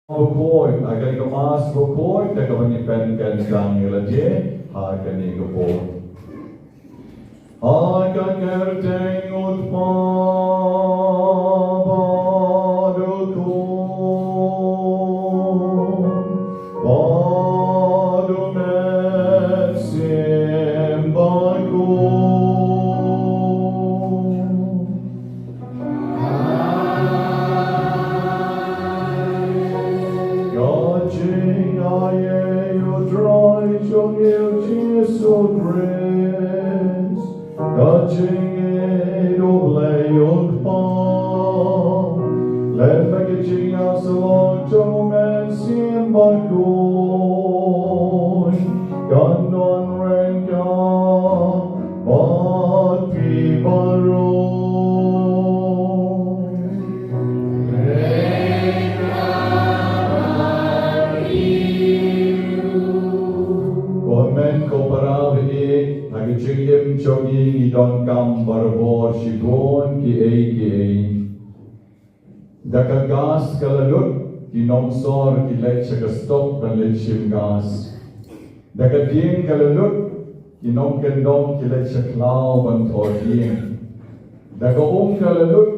Bukoi, agar kemas bukoi, tak menyiapkan sang lagi, agar ni bukoi. Agar kerjeng utpabadukun, padu mesim bakun. Gajing aye you dry jong you Jesus grace. Gajing do lay on far. Let me get you as long jong and sim bakun. Gan non renga but Kiba Chingim chogi ni don kam barbor shibon ki ei dakagas kalalut ki nongsor ki leche ka stop ban lechim gas dakading kalalut ki nong kendong ki leche klau ban thording dakaum kalalut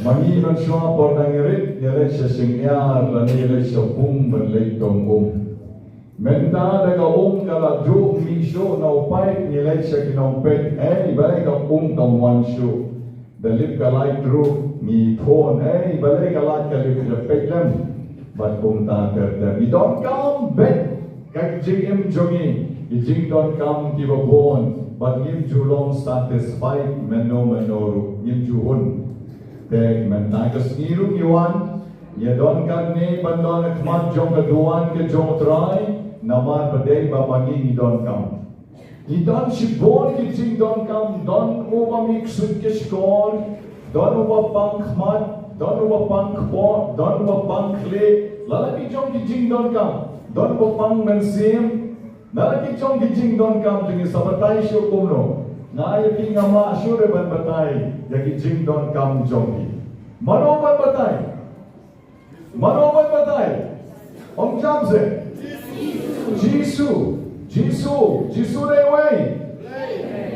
mani ban shwa por dangirit ni leche singyar la ni leche pum ban leitong Menta daga kala ju mi sho na upai ni leche ki nong pet balai ka tong wan shu the lip ka light through mi phone balai ka light ka lip the pet lam but ta karta mi don't come bet kak jing jongi jing don't come ki ba bon but nim ju long satisfied menoru nim ju hun tek menta ka sniru yuan ye don kan ne bandon khmat jong ka duan ke jong try Naman badai bamangi ni don kam. Ni don shibon ki jing don kam. Don uwa miksud ke skor. Don uwa pang khmat. Don uwa pang khpon. Don uwa pang khle. Lalaki jong ki jing don kam. Don uwa pang mensim. Lalaki jong ki jing don kam. Jingi sabatai syo kumno. Ngaya ki ngama syure ban batai. Yaki jing don kam jong ki. Mano ban batai. Mano ban batai. Om jam se. Jesus rewe.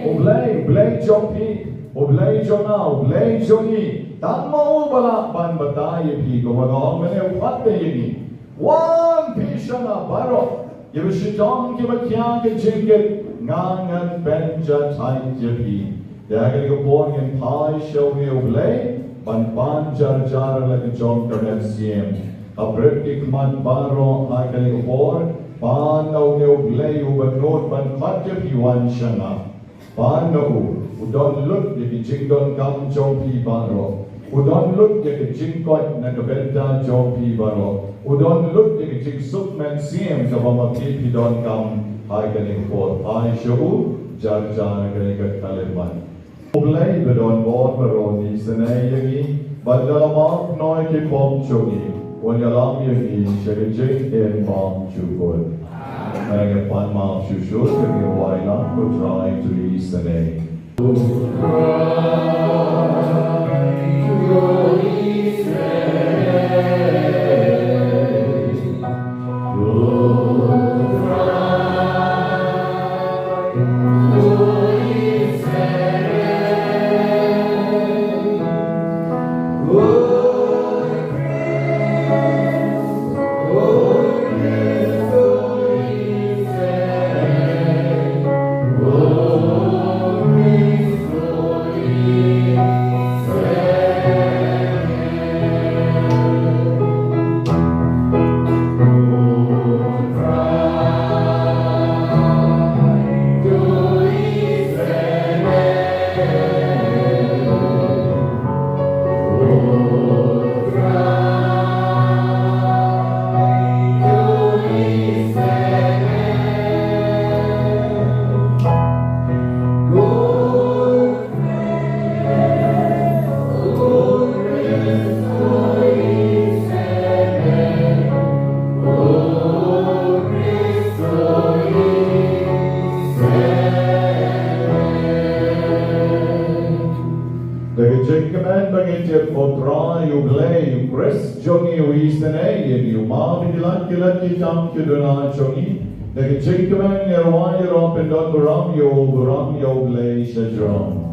Oblay jompi, oblay jona, oblay joni. Tan mau bala ban batai pi ko magong mene upatte yini. One pishana baro. Yebu Shitom ki bakhyang ke jinget ngangan benja thai jepi. Daga ko born in thai show ne oblay ban jar la ke jom kamen siem. Abret ki man baro agal ko born Panaw ne oblay ubanot ban khatya piwan shana. Panaw udon lut yaki jingdon kam jong pi baro. Udon lut yaki jingkot na Bynta jong pi baro. Udon lut yaki jingsuk men siem kabama pi don kam hai ganing por. Hai show jar ganing kataleman. Oblay bedon bor baro ni sanay yaki badalamak noy ki pom chogi. Wanyalam yagi shagajing en mom chukod. Mga pan mom chushod kami wailang ko try to release the name. Jekkemen bangit jet motra yuglei yugres jongi uistene play in you ma bilan kilat kitam kiduna chongi the chinkman yerwa yerop and don buram yo play shadron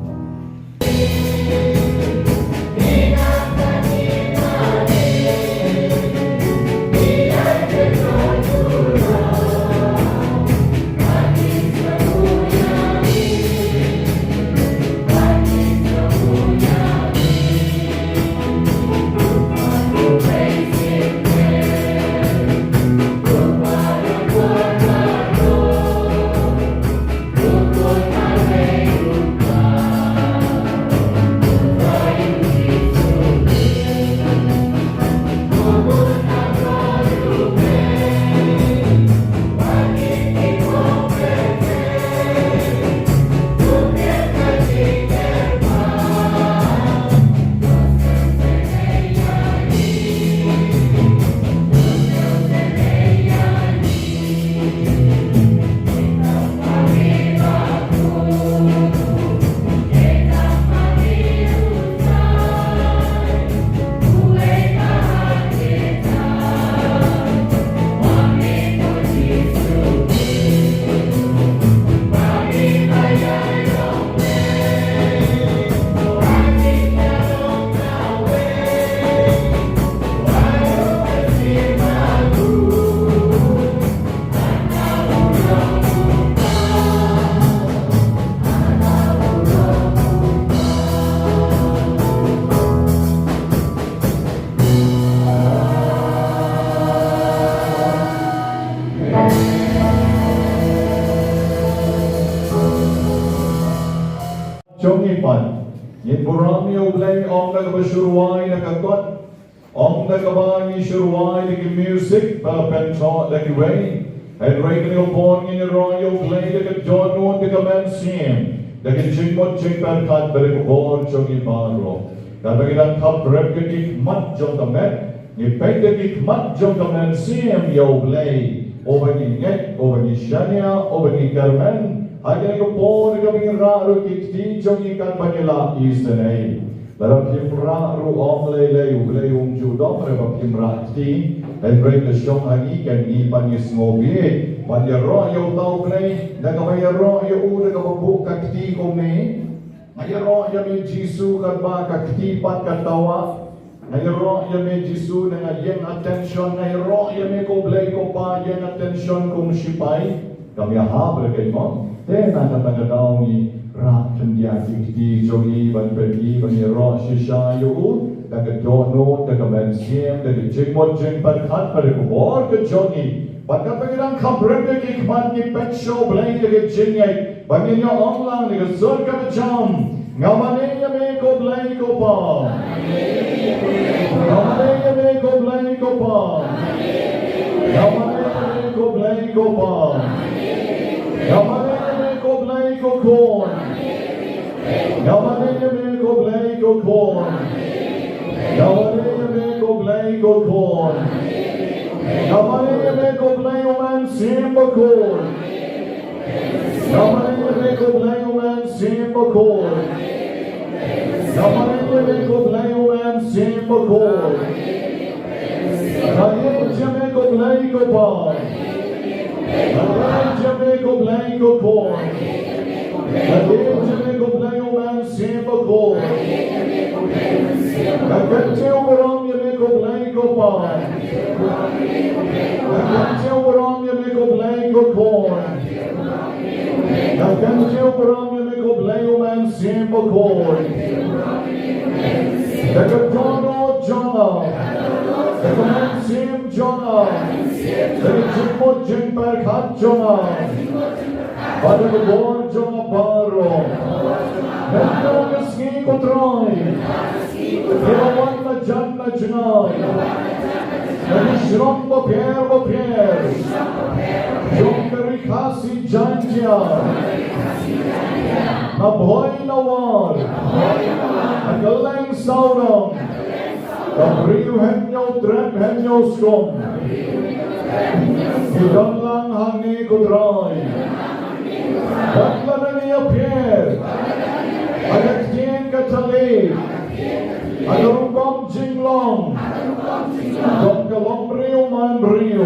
Yin buram yo play ong nagabashurway nagagot ong nagabani shurway nagi music pa penchot nagi way and right yo born in yo play nagi John no nagi sim nagi jingmot jingpan kat beri born chongi baro kapag ilang kaprep nagi mat jong kamet ni peg nagi mat jong kamet sim yo play over ni net over ni shania over ni karmen Agar ko po kami raro kiti jong ikan banila isenay. Dalam kimra ru om lele yung judom dalam kimra ti and break the show ani kan ni panis ngobi. Panjaro yo tau play nagamayaro yo udah kabuka kiti ko me. Ayaro yo me Jisu kan ba kiti pat katawa. Ayaro yo me Jisu dengan yang attention ayaro yo me ko play ko pa yang attention kung sipay. Kami habre kay mo. Tena kata daw ni rak kendia kiti jogi ban pergi ban ro shisha yu daga dono daga bensiem daga jingmot jing ban khat pada kubor ke jogi ban kapagirang kabrende ki kman ni pet show blay daga jingai ban inyo onglang daga surga jam ngamane ya me ko blay ko pa ngamane ya me ko blay ko pa ngamane ya me ko blay ko pa ngamane Blay ko corn. Yamanaya me ko blay ko corn. Yamanaya me ko blay ko corn. Yamanaya me ko blay man simba corn. Yamanaya me ko blay man simba corn. Yamanaya me ko blay man simba corn. Yamanaya me ko blay ko pa. Yamanaya ko blay ko corn. Yamanaya ko blay man simba corn. Yamanaya uram yame ko blay ko pa. Yamanaya uram yame ko blay ko corn. Yamanaya uram yame ko blay man simba corn. Yamanaya Jana. Yamanaya sim Jana. Jingmot jingper khat Jana. Pada kubor Jana baro. Nendo keski kotrai. Ewan na janna janai. Nadi shrom bapier. Jongkari khasi janjia. Na boy na war. Nagaleng saurang. Kabriu henyo trep henyo skom. Idang lang hangi kudrai. Bakla na niya pier. Agak tien katali. Agarungkom jinglong. จงกระลงเรียวมันเรียว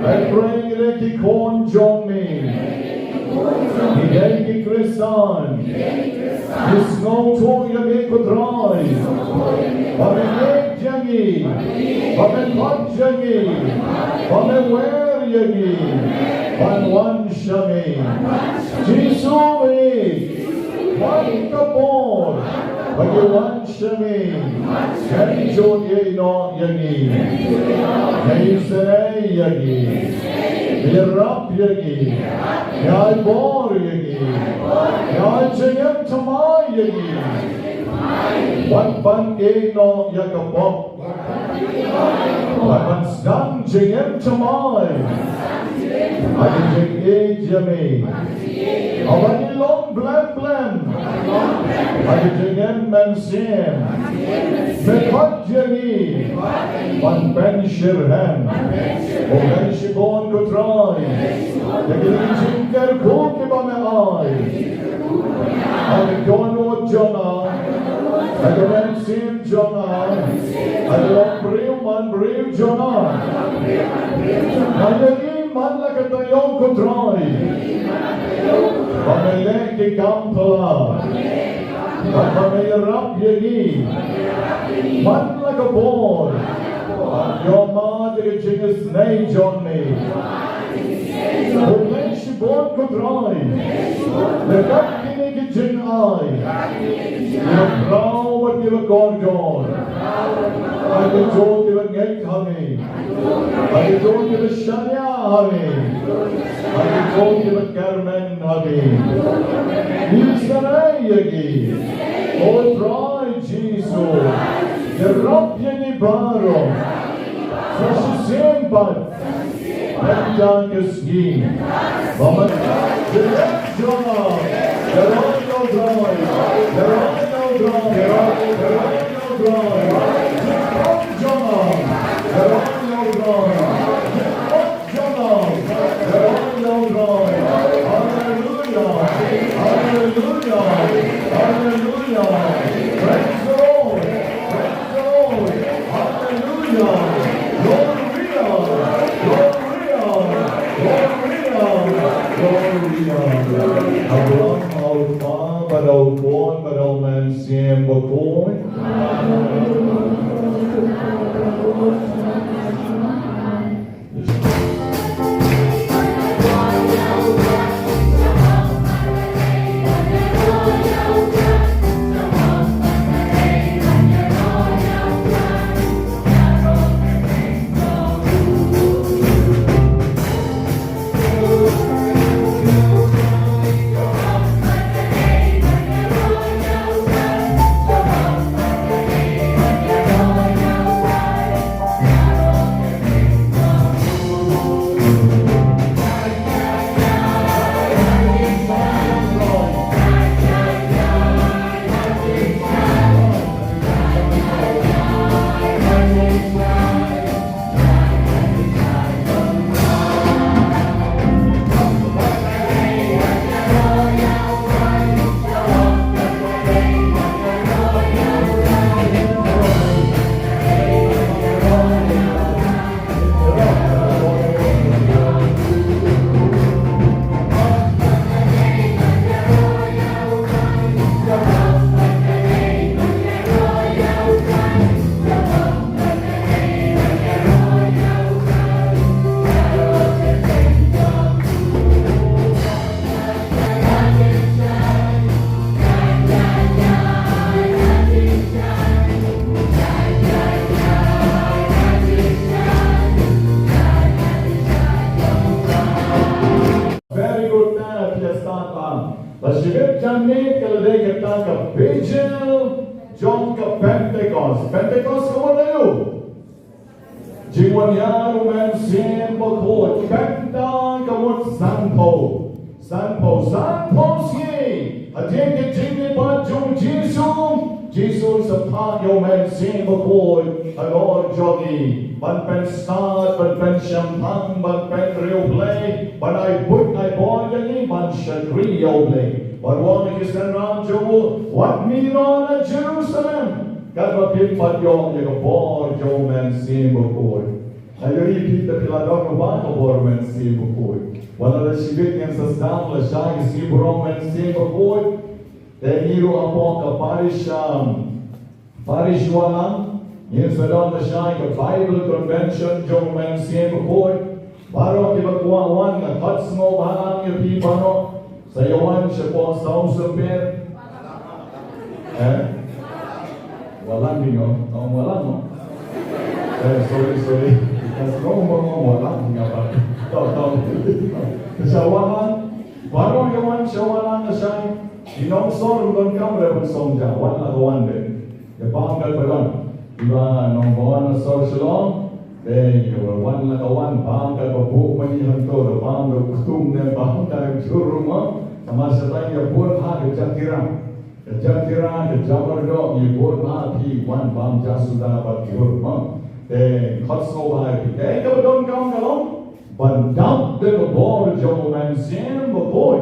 ไอ้เพลงเรกิโคนจงมีที่เด็กคริสเตียนที่สงบทุกอย่างมีกุศลว่าเป็นเล็กยังงี้ว่าเป็นพัดยังงี้ว่าเป็นเวรยังงี้วันชมีจิสุมีวันกบฏวันวันชมีแค่โจทย์ยังน้อยยังงี้ให้เสน่ห์ยังงี้ให้รับยังงี้ให้บริยังงี้ให้เจียมทำไมยังงี้วันปันเองน้อยยังกบฏวันปันสังเจียมทำไมอันนี้เองจะมีเอาวันนี้ล้มแปลงอันนี้เองมันเสียมเป็นพัดยังงี้วันเป็นเชื่อแฮมโอ้ยชิบอนก็ตรายแต่ก็ยิ่งจิงเกิดคู่ที่บ้านไม่อายอันนี้โดนวัดจนาอันนี้เป็นเสียมจนาอันนี้ล้มบริวมันบริวจนาอันนี้มันละก็ต้องยอมก็ตรายวันนี้เล็กที่กำพลาวันนี้รับยังงี้มันละก็บอยยอมมาที่จะจิงสเนย์จอนนี่ผมเล่นชิบอนก็ตรายแต่กัดที่นี่ก็จิงไอยังเราวันนี้ละก่อนไอ้ตัวโจที่ละเงี้ยทำนี่ไอ้ตัวที่ละชายาทำนี่ไอ้ตัวที่ละแคร์แมนทำนี่นี่สนายยังงี้โอ้ตรายจีสุจะรับยังงี้บาร์สักเสียงปัดเป็นจังกสกีว่ามันจะเล่นจอจะร้องเอาดรอยจะร้องเอาดรอยจะร้องเอาดรอยจะร้องจอจะร้องเอาดรอยจะร้องจอจะร้องเอาดรอยฮาเลลูยาฮาเลลูยาฮาเลลูยา Praise the Lord Praise the Lord Hallelujah Gloria Gloria Gloria Abraham our father our born but our man siem bokoi Pentecost kamu lalu. Jiwan yang roman sien bokot Bynta kamu sanpo si. Adik kecil baju Jesus sepat yang man sien bokot alor jogi. Ban pen start, ban pen champagne, ban pen real play. Ban I put I born yang ni ban shakri real play. Ban wang kisah ram jo wat miron Jerusalem. Kan ba pin pat yo ye ko bor jo men sim bo ko. Ayo i pi ta pila do ba ko bor men sim bo ko. Wala la sibit yang sa stam la sha sim bro men sim bo ko. Te niru apo ka parishwalang yin sa don la sha ka Bible convention jo men sim bo ko. Baro ki ba kwa wan ka tats mo ba ang pi pano sa yawan siya po sa usapir. Walang din yun. Walang no? Sorry. Kasi walang nga ba? Kasi walang. Parang yawan siya walang na siya. Inongsor doon ka meron song dyan. Walang kawan din. Panggal pa doon. Diba, nung bawan na sor silong, walang na kawan. Panggal pa buong manihan to. Panggal kutung na panggal surong mo. Sama sa tayo buwan ha, kajatiran. Kejatiran, kejamardo, ibur mati, wan bam jasuda batyur mam. Khotso bahai, kabadon kaum kalom, bandam de bor jo man sem boy.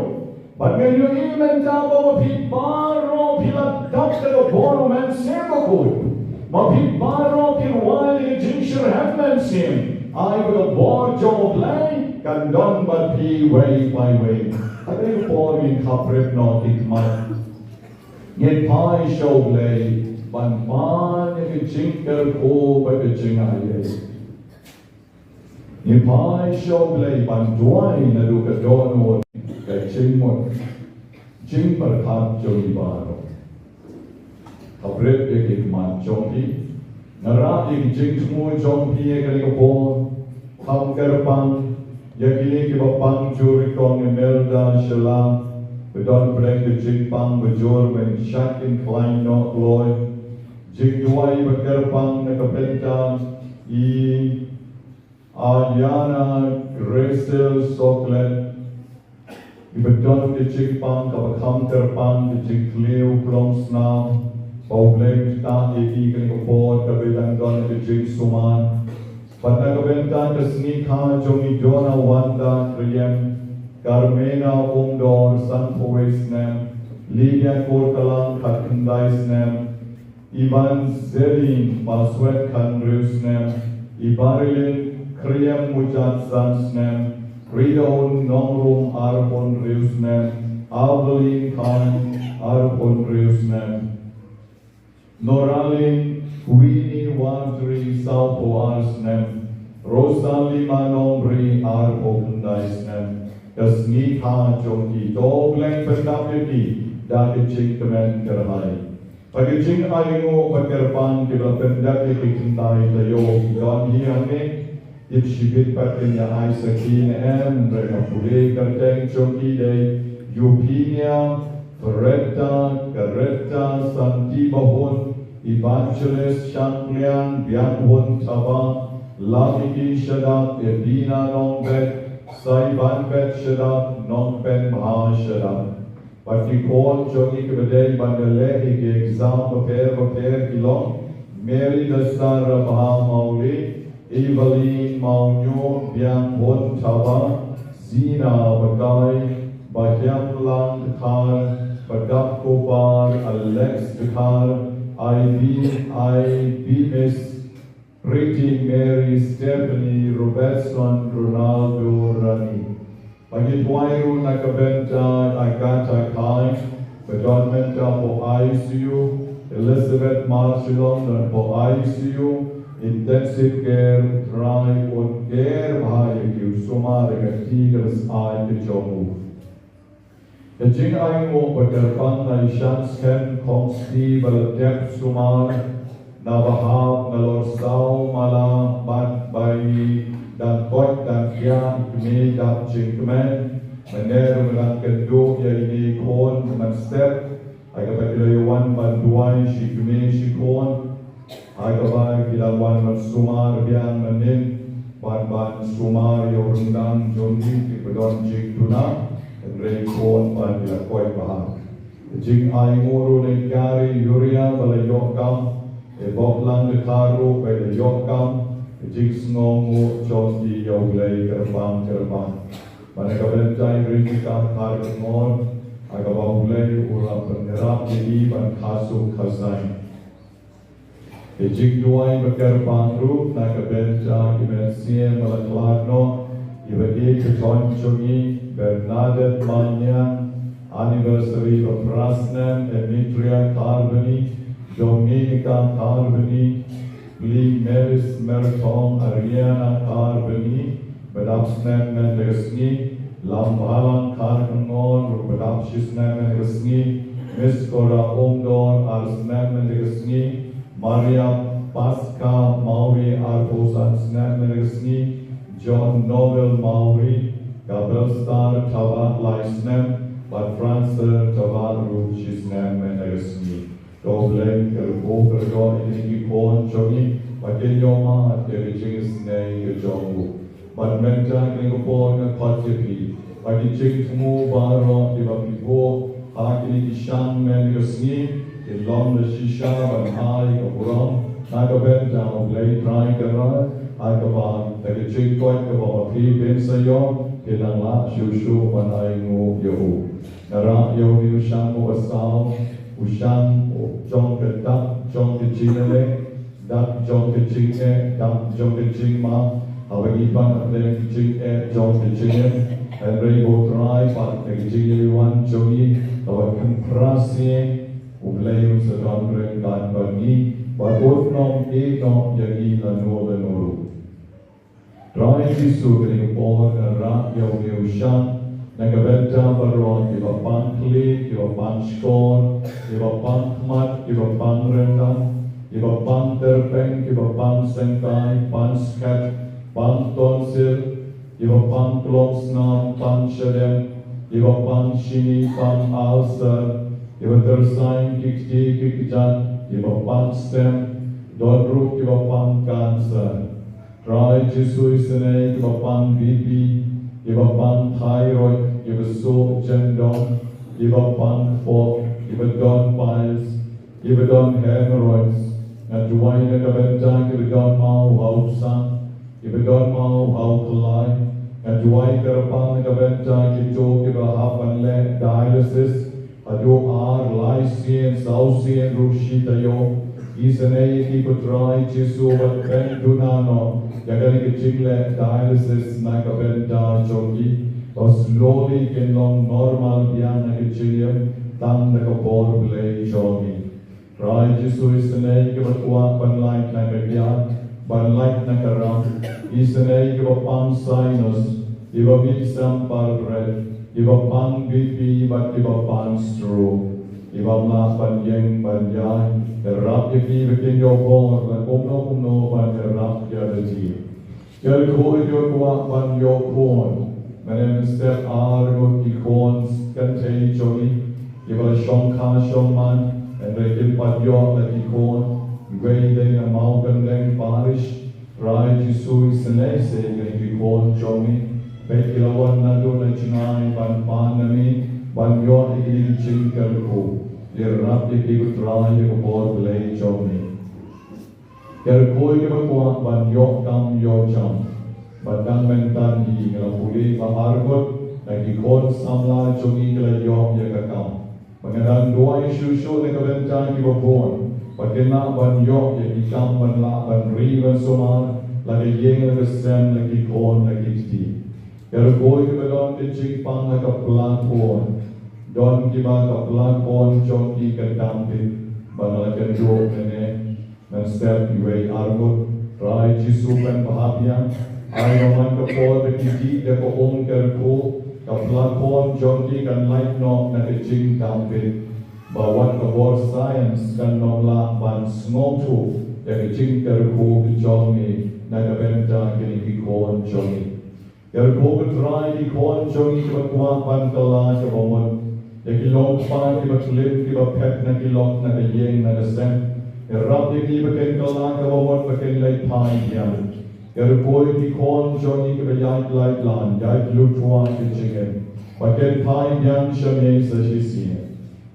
Bagay yu imen tabo piparo pilat dap de bor man sem boy. Ma piparo pirwali jinshur have man sem. I will bor jo play, kandon but pi way by way. Agay bor in kapret no ikmat. Yet pie show lay, ban ban if jinker ko by the jingaye. Yet pie show lay, ban dway na do ka dono ka jingmot. Jing par khat jogi baro. Kabret ek man jogi. Nara ek jing mo jogi ek ka po. Ham karpang yakili ki bapang juri kong emelda shalang. We don't bring the jingpang bajor when shakin klein not loy. Jingduai bakerpang nakapenta I Ayana Gresel Soklet. Ibadon the jingpang kabakam terpang the jingkleo plomsna. Paublek ta iigan kapod kabilang don the jing suman. But nakapenta kasnika jongi dona wanda kriyem. Carmena Umdor Sanpoesnem, Lydia Kortalang Bakhyndai, Ivan Zelin Paswet Kanrusnem, Ibarilin Kriyam Mujatsam, Ridon Nongrum Arpon Rusnem, Avalin Khan Arpon Rusnem, Noralin Queenie Wantri Salpo Arsnem, Rosali Manombri Arpokundai. Kasni ha jongi dobleng pendapiti dari jingkemen kerhai. Bagi jing alingo berkerpan kibla pendapiti kintai tayo don hiange itshibit patinya ai sakin mereka pulih kerteng jongi day Yupinia Kereta Santi Bahun Evangelist Shanklian Bianhun Taba Lamiki Shadat Edina Nongbet Sai ban bet shadap, non ben maha shadap. But we call Jogi Kibade Bandale, he exam pair kilo, Mary the Sara Baha Mauli, Eveline Maunyo, Bian Bon Tava, Zina Bagai, Bahyam Lang Kar, Badap Kopar, Alex Kar, I.B. Miss Pretty Mary, Stephanie, Robertson, Ronaldo, Rani. Pagitwairo nakabenta Agata Kai, Bedonmenta po ICU, Elizabeth Marshallon po ICU, Intensive Care, Try und Care Bahayag Sumari Tigers Ay Kichomu. The Jing Aimo Bagarpang na Ishansken Kongsti Baladep Sumar, Nabahab nalorsaw mala bat bay dan kot dan kia ikme dat jingkemen mener melang kendo ya ini kon man step aga bagilawan banduan shikme shikon aga ba gilawan man sumar biang manin ban sumar yo rendang jongi di bedon jing tuna re kon ban bila koi bahang jing ai moro ne kari yuria balayokam Bok lang de karo by the yokam, jigs ngomu chosti yoglay kerbang. Managabentay rintikam karngon, agabawlay urap pengerap di ban kasu khazay. Ejik duai bakar pangru na ka Bynta M.R.C malaklarno ibagi keton chungi Bernadette Manyang anniversary of Prasnan Demetria Carvani Dominica Carvani Lee Maris Mertong Ariana Carvani Badapsnan Mendegasni Lambalang Carvangon Badapshisnan Mendegasni Miss Cora Omdor Arsnan Mendegasni Maria Pasca Maui Arposan Snapmeresni, John Nobel Maui, Gabriel Star Tavat Leisnem, but Francer Tavat Ruchi Snapmeresni. Dobleng Kerboker God in Ikon Jogi, but in Yoma, Dericing Snay Jongu. But Menta Gringopon Kotipi, but the Jig Mu Baro, Divapipo, Hakini Isham Meresni. Long the Shisha and high of Rom, Nagabenta, Blade Triker, Agaban, the Chick Quack of P. Bensayo, Pilala, Shushu, and I move Yohu. Nara Yohu Shamu Asal, Usham, John the Duck, John the Chinale, Duck John the Chine, Duck John the Chingma, Hawagipan of the Ching, John the Chine, and Rainbow Tribe, but the G1 Jogi, our M.R.C. Ublay sa Dondren kan bagi, bagot nom nom yagi lano lanoru. Try Jisu kini por rak yau ushan, nagabenta baron iba pankli, iba panskon, iba pankmat, iba pangrendang, iba panterpeng, iba pansengkai, panskat, pantonsir, iba pankloksnam, panshadem, iba panshini, panalsar. Iba tersaing kikti kikjan, iba panstem, dodruk iba pankanser. Try Jisu isene iba pan BP, iba pan thyroid, iba so gendon, iba pan fog, iba don piles, iba don hemorrhoids. Na juway na kabentang iba don mau haupsang, iba don mau haukulay. Na juway karapang na kabentang ito iba hapan le dialysis. Haduh Laisien, Sausien, Rushitayo, Isane, Kiputrai, Jisu, Bendunano, Yagani Jingle, Dialysis, Nakabenda, Jogi, or slowly can long normal Diana Gilium, Tam the Kapor, Blay, Jogi. Try Jisu Isane, Kibatua, Banlight Nagabian, Banlight Nakaram, Isane, Kibapam Sinus, Ibabisam Par Iba pang BP, but iba pang stroke. Iba mla Banyeng Banyai, the rap yaki within your board, the kumno ban the rap yadati. Your code your kwa ban your corn. Manem step argo ikons contain jolly. Iba shonka shonman, and rekin pat your like ikon. Grading a mountain length parish. Right Jisu is the next say, ikon jolly. Bekilawan na doon na chinay ban panami ban yon ikiling chingkal ko lirap ikikutray ko por blay jomi kerkoy ke bakwa ban yok kam yocham badang mentan hi ngapuli mahargot nagikon samla jomi kala yok yakakam mangadang doa isusyo na kabentan ki babon pagkina ban yok yakikam ban la ban rivan sumar lagi yeng lagasem lagi kon lagi ti. Kerkoy ke don ke chik pang na ka platform don kiba ka platform chong ki ka dampit banala ka do ne man step iwe argot try Jisu kan pahabya ay naman ka po de ki de ko ong kerko ka platform chong ki kan light no na ke ching dampit bawat ka bor science kan no la ban smotu de ke ching kerko ki chong ni na ka benta ki ni kon chong ni Kerkoy try di kon chong ki bakwa pan kala ka bomon de kilong pa ki baklip ki bapet na kilong na yeng na sem rap de ki baken kala ka bomon baken lai pai yan Kerkoy di kon chong ki bayat lai lan yat lutwa ki chingen baken pai yan shame sa shisi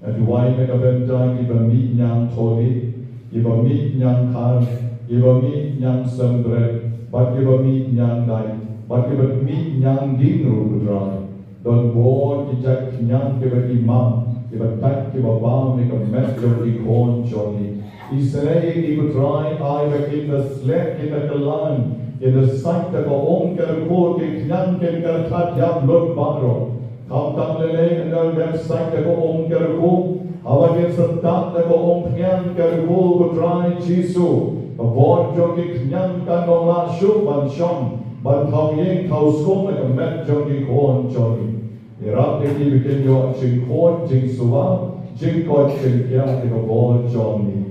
at why na ka benta ki ba mi nyang tholi ki ba mi nyang khar ki ba mi nyang sembre ba ki ba mi nyang dai but if it meet young dinner dry, don't go to jack young give it imam, if a tack give a bomb, make a mess of the corn jolly, Israel ikut rai ai kita selek kita kelan kita sak kita om kerko kita nyang kita kat yap lot baro kam tam lele andal dem sak kita om kerko awak serta kita om nyang kerko ikut rai Jisu bor jo kita nyang kan dong la shu ban shom ban thong yeng thau skom le met jo ki kon chori irap de ki bikin yo ching kon ching suwa ching ko ching kya de bor choni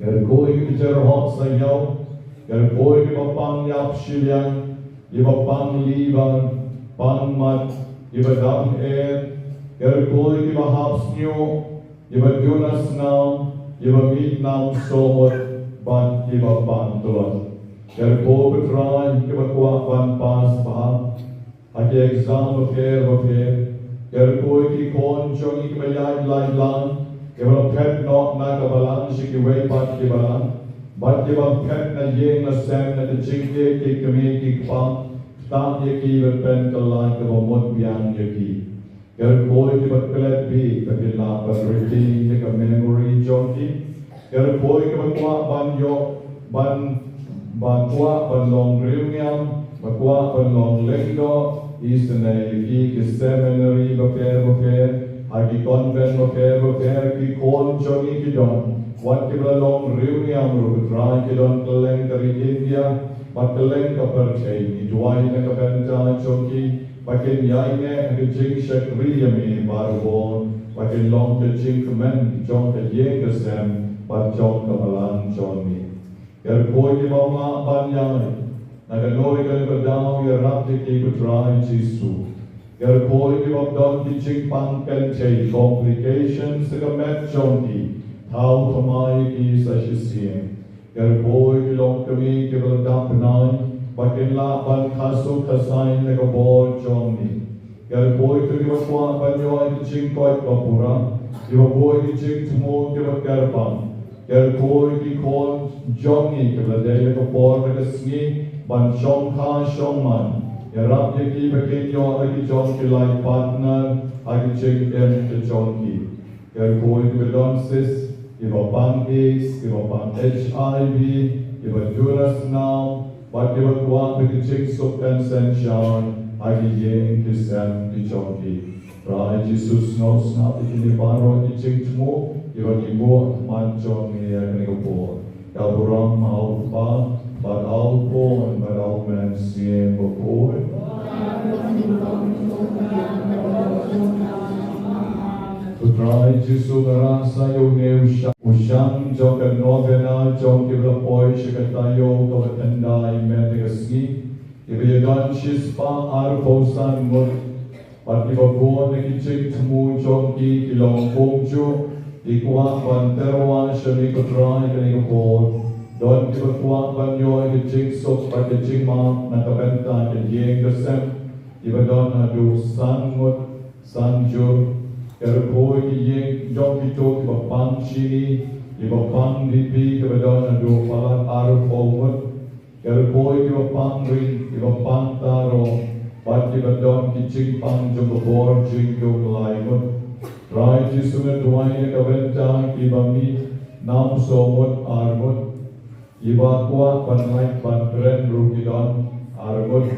koi ki jar hot sa yo koi ki pang yap shilian iba pang liban pang mat iba dam koi ki ba haps nyo iba Jonas now iba meet now somot ban iba pang tuan koi betrai iba kuat ban pas paham ake exam affair koi ki kon chong ki bayai lai lan Kebal pet not na kabalan shiki way bat kebalan, bat kebal pet na yeng na sem na chingke ki kami ki pam, tam ye ki pen kalai kebal mot biang ye ki. Ker koi ki bat pelet bi kabila bat reti ye ka memory jonki. Ker koi ki bat kwa ban yo ban kwa ban long riunyam, ban kwa ban long lengdo, isna ye ki seminary bafer. Agi convent bafer ki kon chongi ki don wat ki long riuni amru try ki don keleng dari India bat keleng ka perchai ni duai na ka Bynta chongi pakin yai ne agi jing shakri yami barbon pakin long ke jing men jong ke ye ke sem bat jong ka balan chongi ker koi ki mama ban yai na ka noi ka daw ye rap ki ku try Jisu Ker koi ki wap don ki ching pang pen chay complications ka met chonki thao thamai ki sa shisiem. Ker koi ki long kami ki wal dap nai bakin la ban khasu khasai na ka bol chongi. Ker koi ki wap kwa ban yo ki ching koi kapura ki wap koi ki ching tumo ki wap kerpang. Ker koi ki kon jongi ki wal dele ka bol na ka sngi ban shong kha shong man. Yarap ye ki bakin yo agi John ki life partner agi ching ke John ki. Ker koi ki donsis, iba pang AIDS, iba pang HIV, iba Jonas now, but iba kuat bagi ching suk consensyon agi yeng ki sem ki John ki. Rai Jesus knows not ikini baro ki ching tumo, iba ki bo man John ni agi ko. Kaburang mau pa. But all born, but all men siem before. Putrai Jisu garasa yo ne ushang jok Nobena jok kibla poi shikatayo Bakhyndai metegaski. Ibe yagan shispa arfosan mut. But iba born ne kichik tumu jok ki kilong kongju. Ikwa banterwa shali kutrai kani kapor. Don ki berkuat banyo ki jing sok pada jing ma na ka Bynta ki yeng ke sem iba don Haduh sangut sanjur ker koi ki yeng jong ki to ki bapang chini iba pang dipi ki don Haduh palat aruf omut ker koi ki bapang ring iba pang taro bat ki don ki jing pang jong bor jing jong laimut rai Jisu ne duai ka Bynta ki bami nam somut armut Iba kuat ban naik ban keren rukidon argut.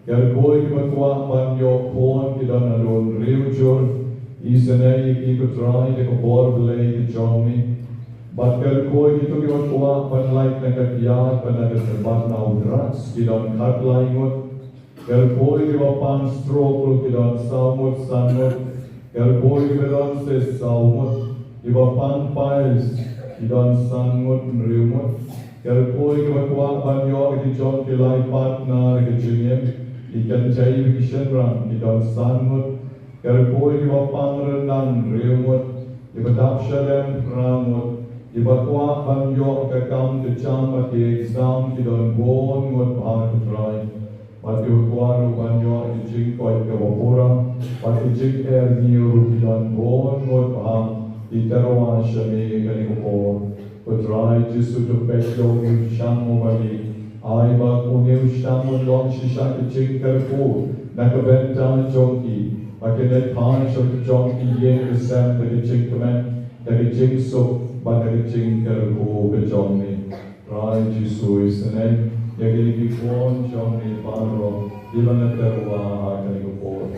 Ker koi ki kuat ban yo kon kidon alun riujur. Isenai ki kutrai de ko bor belai ki jomi. Bat ker koi ki tu ki kuat ban naik nekat yad ban nekat ban nau drugs kidon kat laingut. Ker koi ki pang stroke kidon saumut sanut. Ker koi ki don se saumut. Iba pang piles kidon sanut riumut. Ker koi ki kuat banyo ki John ki life partner ki jingem ikan cai ki shenrang ki don sanmut ker koi ki pang renang riumut iba dap shalem ramut iba kuat banyo ka kam ki cham ki exam ki don bon mut par try pat ki kuat banyo ki jing koi ka bopura pat ki jing niu ki don bon mut par iterwa shami ka ni ko Putrai Jisu tu pekyo ni shamu bagi aiba kuni shamu long shisha ki ching kerpu na ka Bynta jongki pakai net pan shok jongki ye ke sem ke ching kemen dari ching so pada kecingkar o kejong ni rai Jisu isne ya gili kipon jong ni paro di mana terwa akan kipon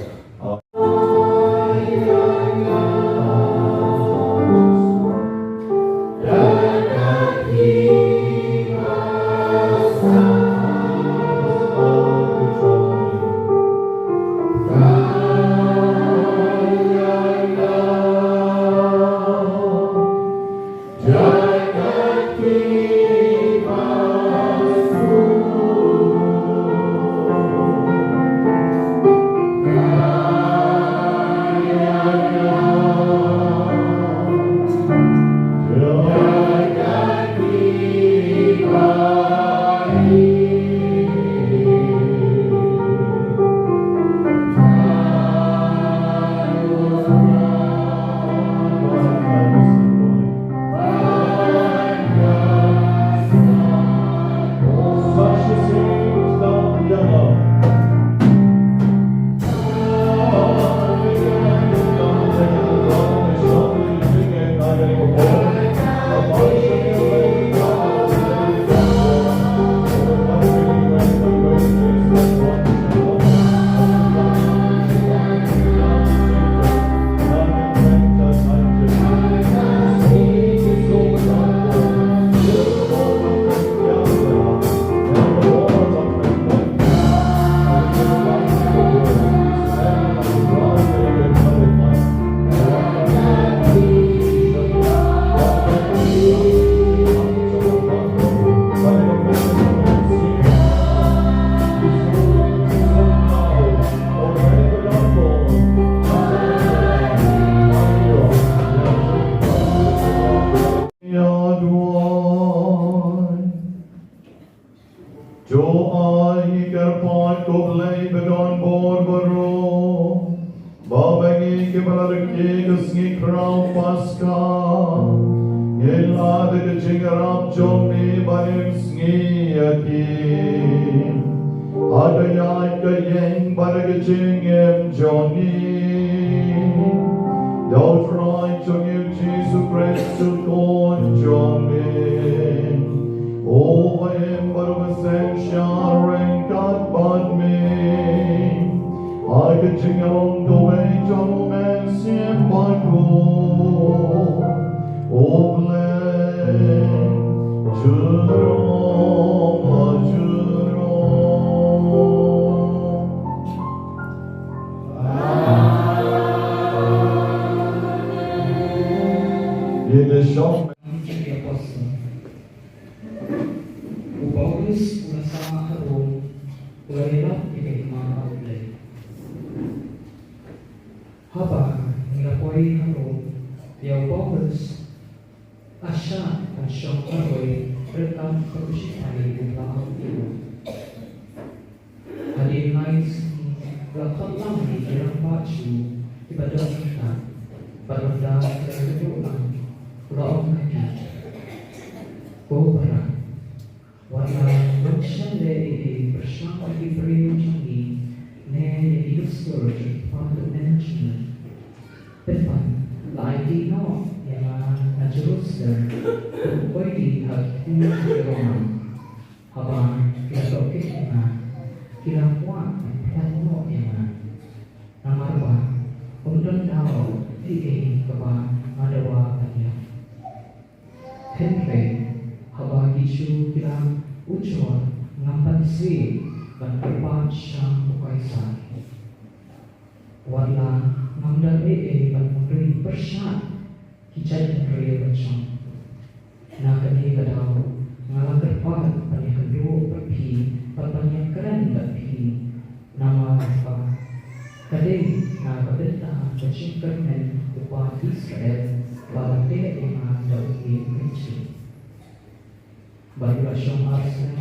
Banyngkong Shitom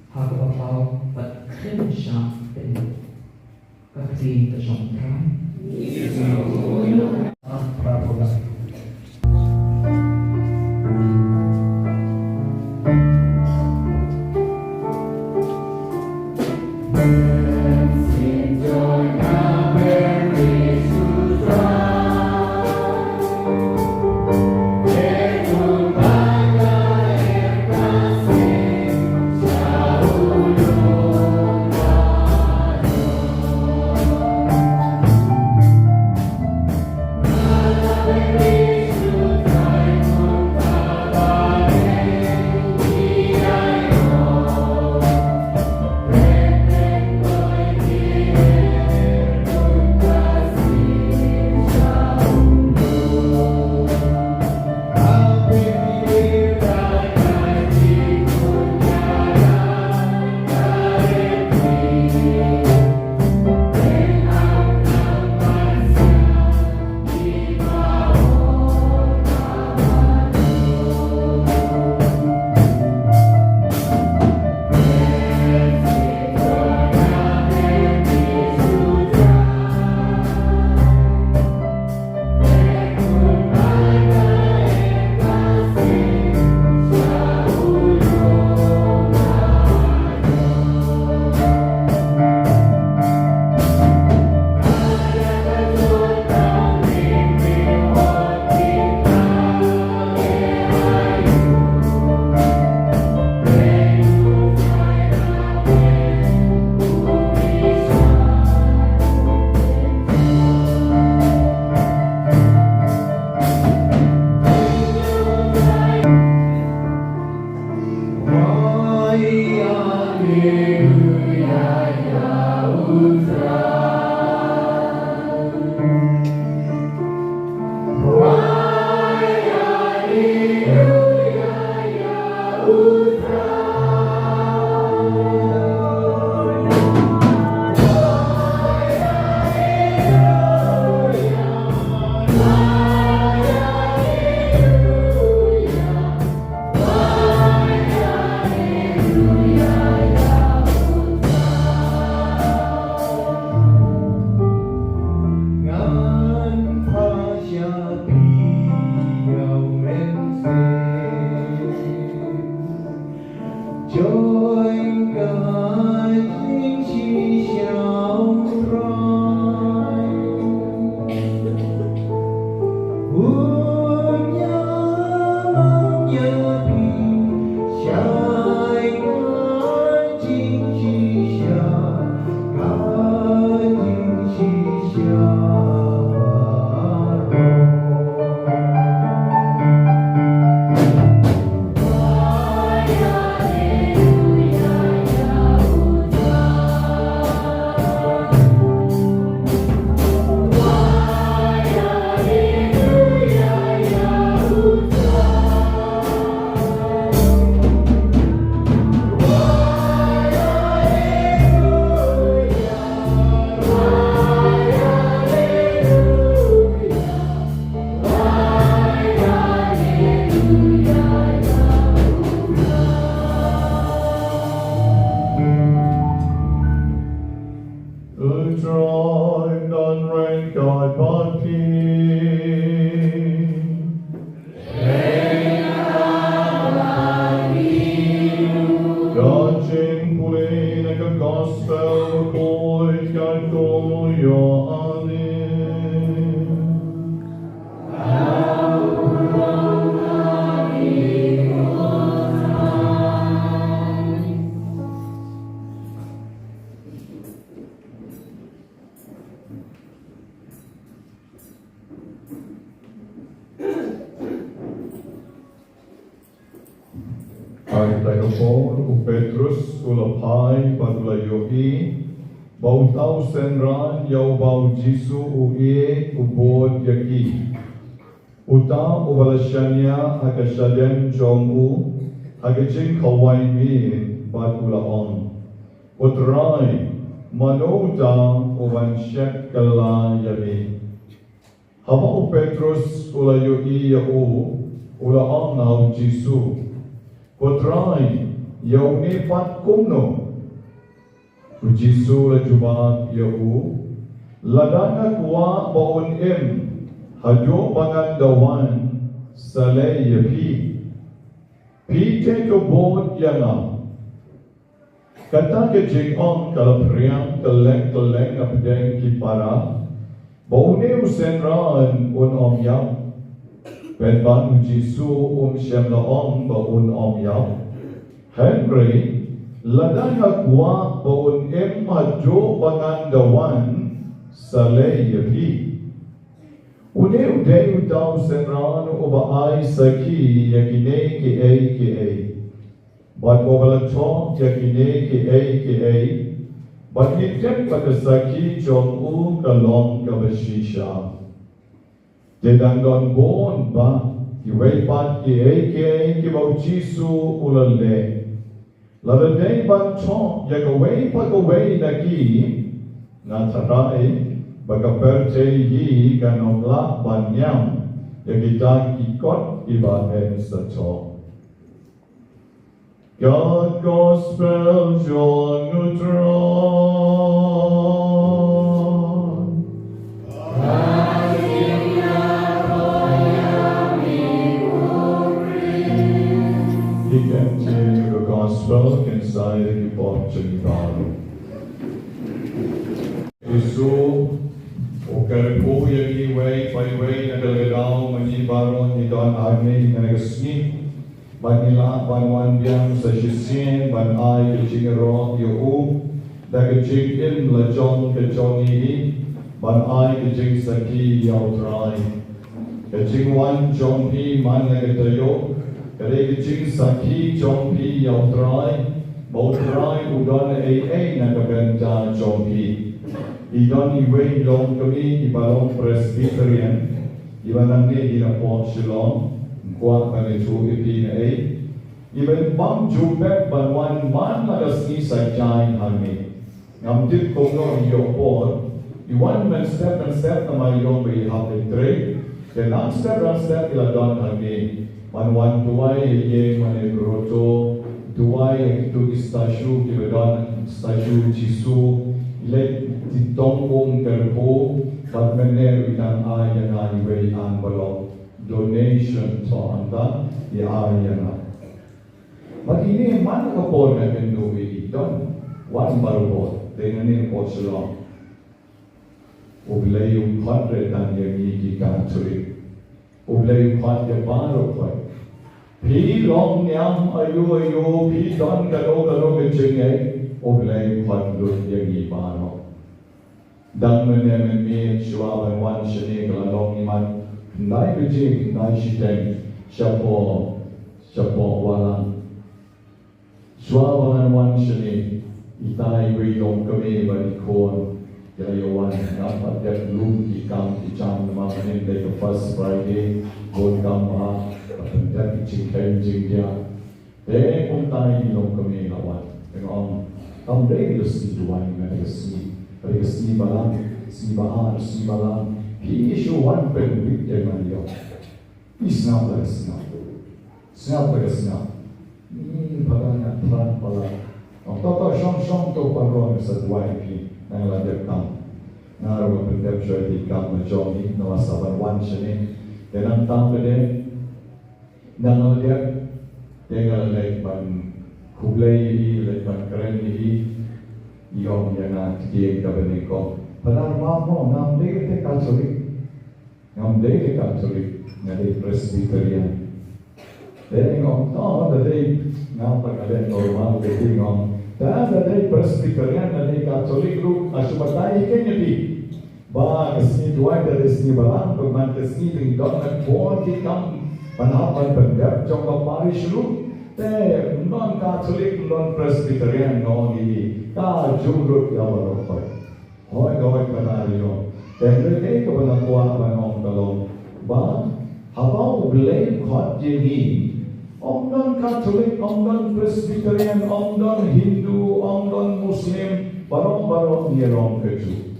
Haduh Bakhyndai Kasi terjongkang Praboga Utroy non rein God Baki. God Jing Puli like a gospel boy God go your Ay tagapon u Petrus ulapai patula yogi bau tau senran yau bau Jisu u u bod yaki uta u balashanya agashadem jomu agajing kawai mi patula on utrai manouta u vanshet kala yami haba u Petrus ula yogi ula on nau Jisu Potrai, yau ni pat kumno. Ujisu la jubat yau, ladana kuwa baun Haduh Bakhyndai salay yapi. Pi te ko bod yana. Kata ke jing on kalapriang keleng apdeng kipara. Baun usenran on yap. Ben ban Jisu shem laong baun yap. Henry ladana kuwa baun Haduh Bakhyndai salay yapi. Ude utau senran uba ai saki yakine ke. But obala chong yakine ke. But nitem patasaki jong kalong kabashisha. Dedang don bon ba iway pat ke bau Jisu ulale. Ladadeng ban chong yakaway pagaway naki na tarai bagaperte yi kanongla banyam yakita ikot Kiba sa chong. God Gospel John Neutron. He continued the gospel inside the Kiba Isu okaripo yagi way nagalagao manibaron ni Don Agni nagasni banila banwan biang sa shisin ban ay kachingero yu dagajig in la jong kachoni ban ay kaching saki yautray kaching wan jong pi man nagatayo kare kaching saki jong pi yautray bautray udon ay nagaganda jong pi Idon iwe long kami ibalong Presbyterian ibanang ni inapot silong kuat panitu ipi na iban bang jubek banwan man nagasni sa jain hami ngamdit kong no iyopor iwan man step na mayong may hapit tre then ang step ila don hami manwan tuway iye manegroto tuway itu istasyu kibadon istasyu Jisu ilay titongong karpo pagmaner inang ayan na iway ang balong donation to anda di ayan na magini man kapor na kenduwi iton one barbo tenganin po sila ublay yung 100 ang yagigi kanturi ublay yung 100 baro po pi long niyam ayu pi don kalo kachingay ublay yung 100 yagi baro dang menemen mi shuaban wan shani kalalong iman nai bijing nai shiteng shapo walang shuaban wan shani itai wiyong kami balikon yayawan dapat yak lum ikam icam mamanin day ka first Friday god kama patendak ichikay jingya kung tayo ilong kami lawan ang day si duwan nga si Pada sini balang, he issue one pen with them and you. He's not like snap. Snap like a snap. Ni pada nak pelan pala. Ang toto syong to paron sa duway pi. nang la dep kam naru pen dep joy di kam ma jomi no saban wan chene denang tam bede nang la dep tengal lek ban kublai lek ban keren ni yom yana tiye ka Banyngkong padahal mamo ngam de te Katolik ngade Presbyterian ngom to da de ngam pagale normal de ngom da de Presbyterian da de Katolik lu asumatai kenyati ba kesni dua da kesni balang pagman kesni ding dot na bon ki kam panapan pendap jong ka parish lu te non Catholic non Presbyterian no ni ka jurut ya barokoi hoi goi panario te ke ko bana kwa banom kalong ba habau blame khot je ni om non Catholic om non Presbyterian om non Hindu om non Muslim barong ni rom keju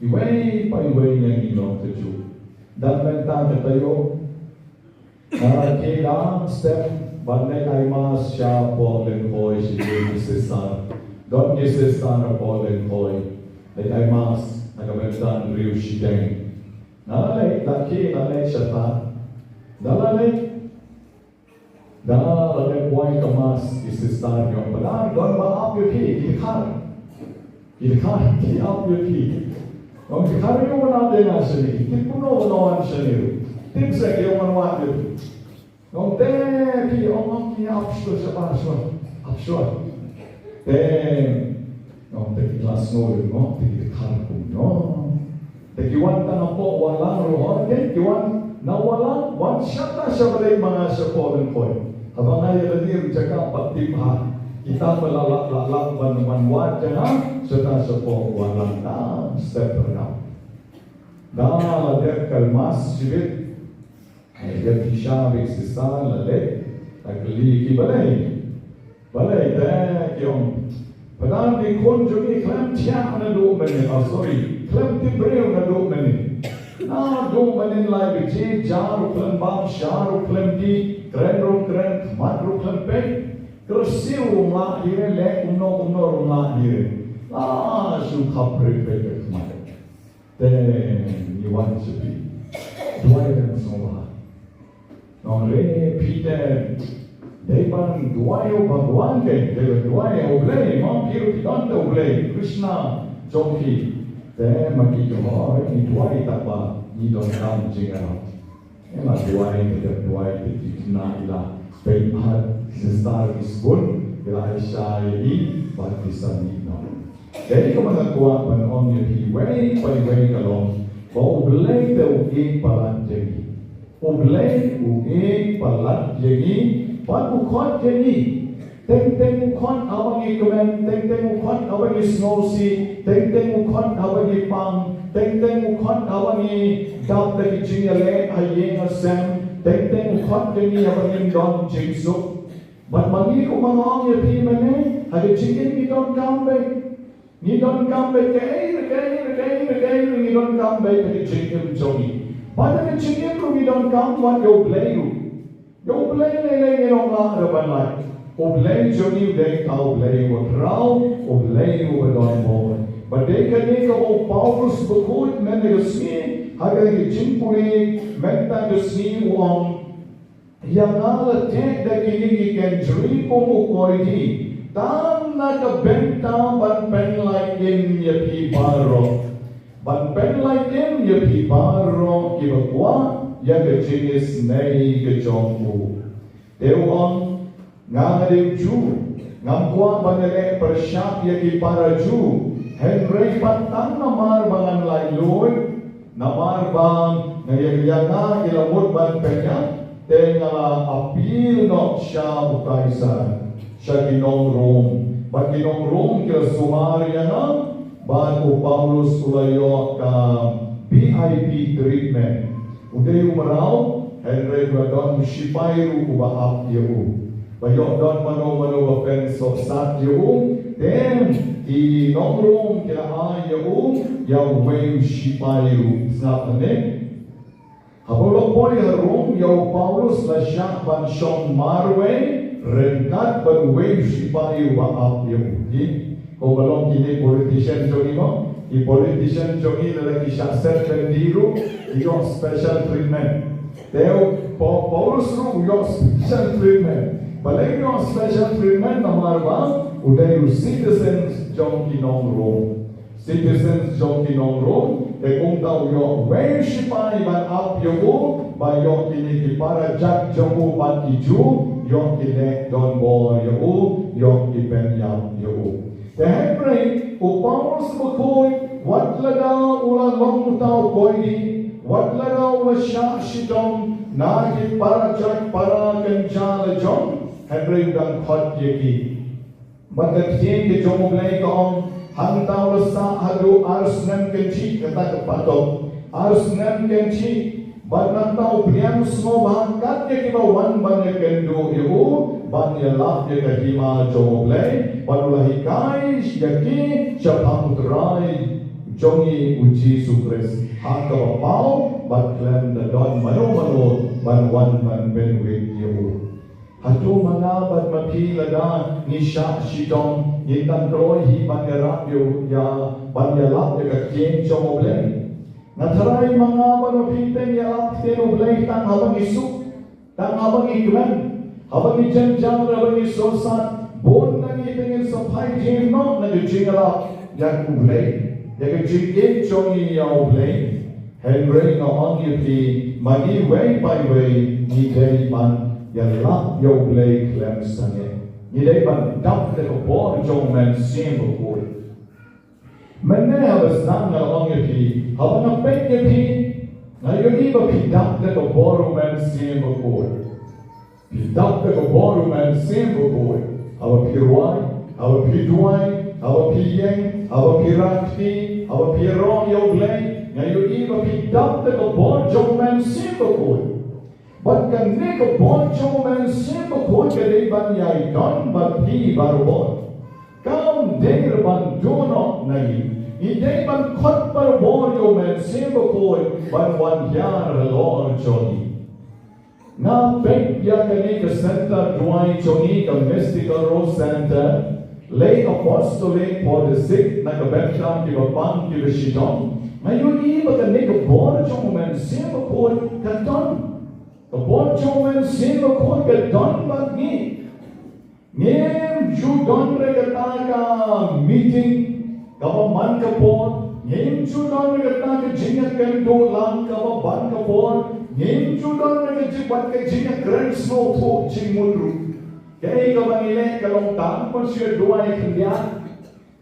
iwei pai wei ni rom keju dan benta tayo ke dang step Banyngkong siya Banyngkong si Sistan. Don ni Sistan na Banyngkong. Ay mas nagabagdan riu Shitom. Nalalay laki nalalay siya ta. Nalalay buhay ka mas si Sistan yung pala. Don maap yung ki ilkar ki ap yung ki. Kung ilkar yung manade na siya ni. Kipuno naman siya ni. Tipsek yung manwag Nong te ki omong ki absur sa paswa absur te nong te kelas nol no te kan no te kiwan ta po walang rohon ke kiwan na walang wan syata sa balay mga sa Banyngkong habang ay ladir jaga patimha kita melalak ban wajah serta sa walang na step na der kalmas sibit jab Kisha Sistan lale takli ki balay te kyong padang di kon juni klam tia na do mene klam ti breu na do mene na do mene lai bichi jar klam bam shar klam di kren matru klam pe kersiu ma dire le uno ma dire la su khapre pe kma te ni wan supi dua yang semua Nong re Peter Devan duayo Bhagwan ke duayo oblay Mom Piru Pidanta oblay Krishna Jomki Te maki ho ni duay takwa ni don kam jinga ema duay te tikna ila pe hat sistar isbun ila Aisha yi baptisan ni no Jadi ko manakuha panon ni way kalong ba oblay te ugi palan jengi Oblay ugi palat jengi pat ukot jengi teng ukot awangi kemen teng ukot awangi snowsi teng ukot awangi pang teng ukot awangi dap tegi jingale ayeng asem teng ukot jengi awangi don jingsuk bat mangi ko mangong ye pi mane hade jingin ni don kambe ni don kambe ke ni don kambe tegi jingin jongi Pada kecilnya tu we don't come what you play le ngong la ada banlai. O play joni de kau play o rau o play o don mo. But they can make o Paulus bekut men de sni haga ke chimpuri menta de sni uang yang ala te de kini ki kendri ko mo koidi tan na ka benta ban pen like in ye pi baro. Ban pen like in ye pi baro ki bakwa ya ke jenis nei ke jongku. Dewang ngade ju ngamkwa banele persyap ye ki para ju. Henry pantang namar bangan lailoi namar bang ngayang ilamut ban penya tengah apil nok sya bukaisan sya kinong rom ban kinong rom kila sumari yana ban o Paulus ulayo ka VIP treatment uday umaraw Henry badon shipairu ubaap yahu bayok don mano bapen so sat yahu then i nongrom kila ayahu yaw weu shipairu snap ne habolo boy rom yaw Paulus la syak ban shong marwe renkat ban weu shipairu baap yahu ko balong kini politician joni mo I politician jongi lagi syakset pendiru, yo special treatment. Teo Paulus ru yo special treatment. Balai yo special treatment namar bang, udah yo citizens jongi nong room. Citizens jongi nong room, kung tau yo worship ban up yo ba yo kini para jak jongu ban iju, yo kini don bor yo ipen yam yo. Tehepre Paulus berkoi, wat lada ulah long tau koi, wat lada ulah syah Shitom, nagi para jak para kencala jom, Henry dan khot yeki. Bakat kien ke jom mulai kaong, hang tau rasa Haduh arsnem kenci kata kepatok, arsnem kenci, bat tau priam semua bahangkat ye kiba wan ban ye kendo yo, ban ye lap ye kahima jom mulai. Wanulah ikai yaki siapang terai jongi uji sukres hak kawapau bat klem dadon mano ban wan ban benwit yo. Haduh mana bat mapi lada ni syak Shitom ni tan kroi hi ban yarap yo ya ban yalap ya kakien jong oblei. Natarai mga ban mapi ten yalap ten oblei tang habang isuk tang habang iklan habang ijanjang habang isosat. Bon nangi pengen sampai jam not nangi jingala yang ublei, yang jingin jongi yang ublei. Henry ngomong yati mani way by way ni dari man yang lap yang ublei klem sange. Ni dari man dap dek bor jong man sim bukul. Mana habis nang ngomong yati, habang ngapet yati, ngayon iba pidap dek bor man sim bukul. Pidap dek bor man sim bukul. Our Pirwai, our Piduai, our Piyeng, our Pirakti, our Pirong Yoglay, ngayon iba pidap na kabon jong man simbakoy. But kan ne kabon jong man simbakoy kadai ban yai don but hi barbon. Kaum denger ban donok nai, idai ban khot barbon yo man simbakoy ban wan yar lor joni. Na pek ya kani ke center duai chongi ke mystical rose center lay apostolic for the sick na ke Banyngkong ke bapang ke Shitom ngayon iba kani ke bor chong men sima ko ke don ke bor chong men sima ko ke don bat ni ngem ju don re ke ta ka meeting ka man ke bor ngem ju don re ke ta ke jinga ken do lang ka ban ke bor ngem ju don re ke bat ke jinga grand snow to jing munru kay ka bangile ka long tang pon siya duai kendia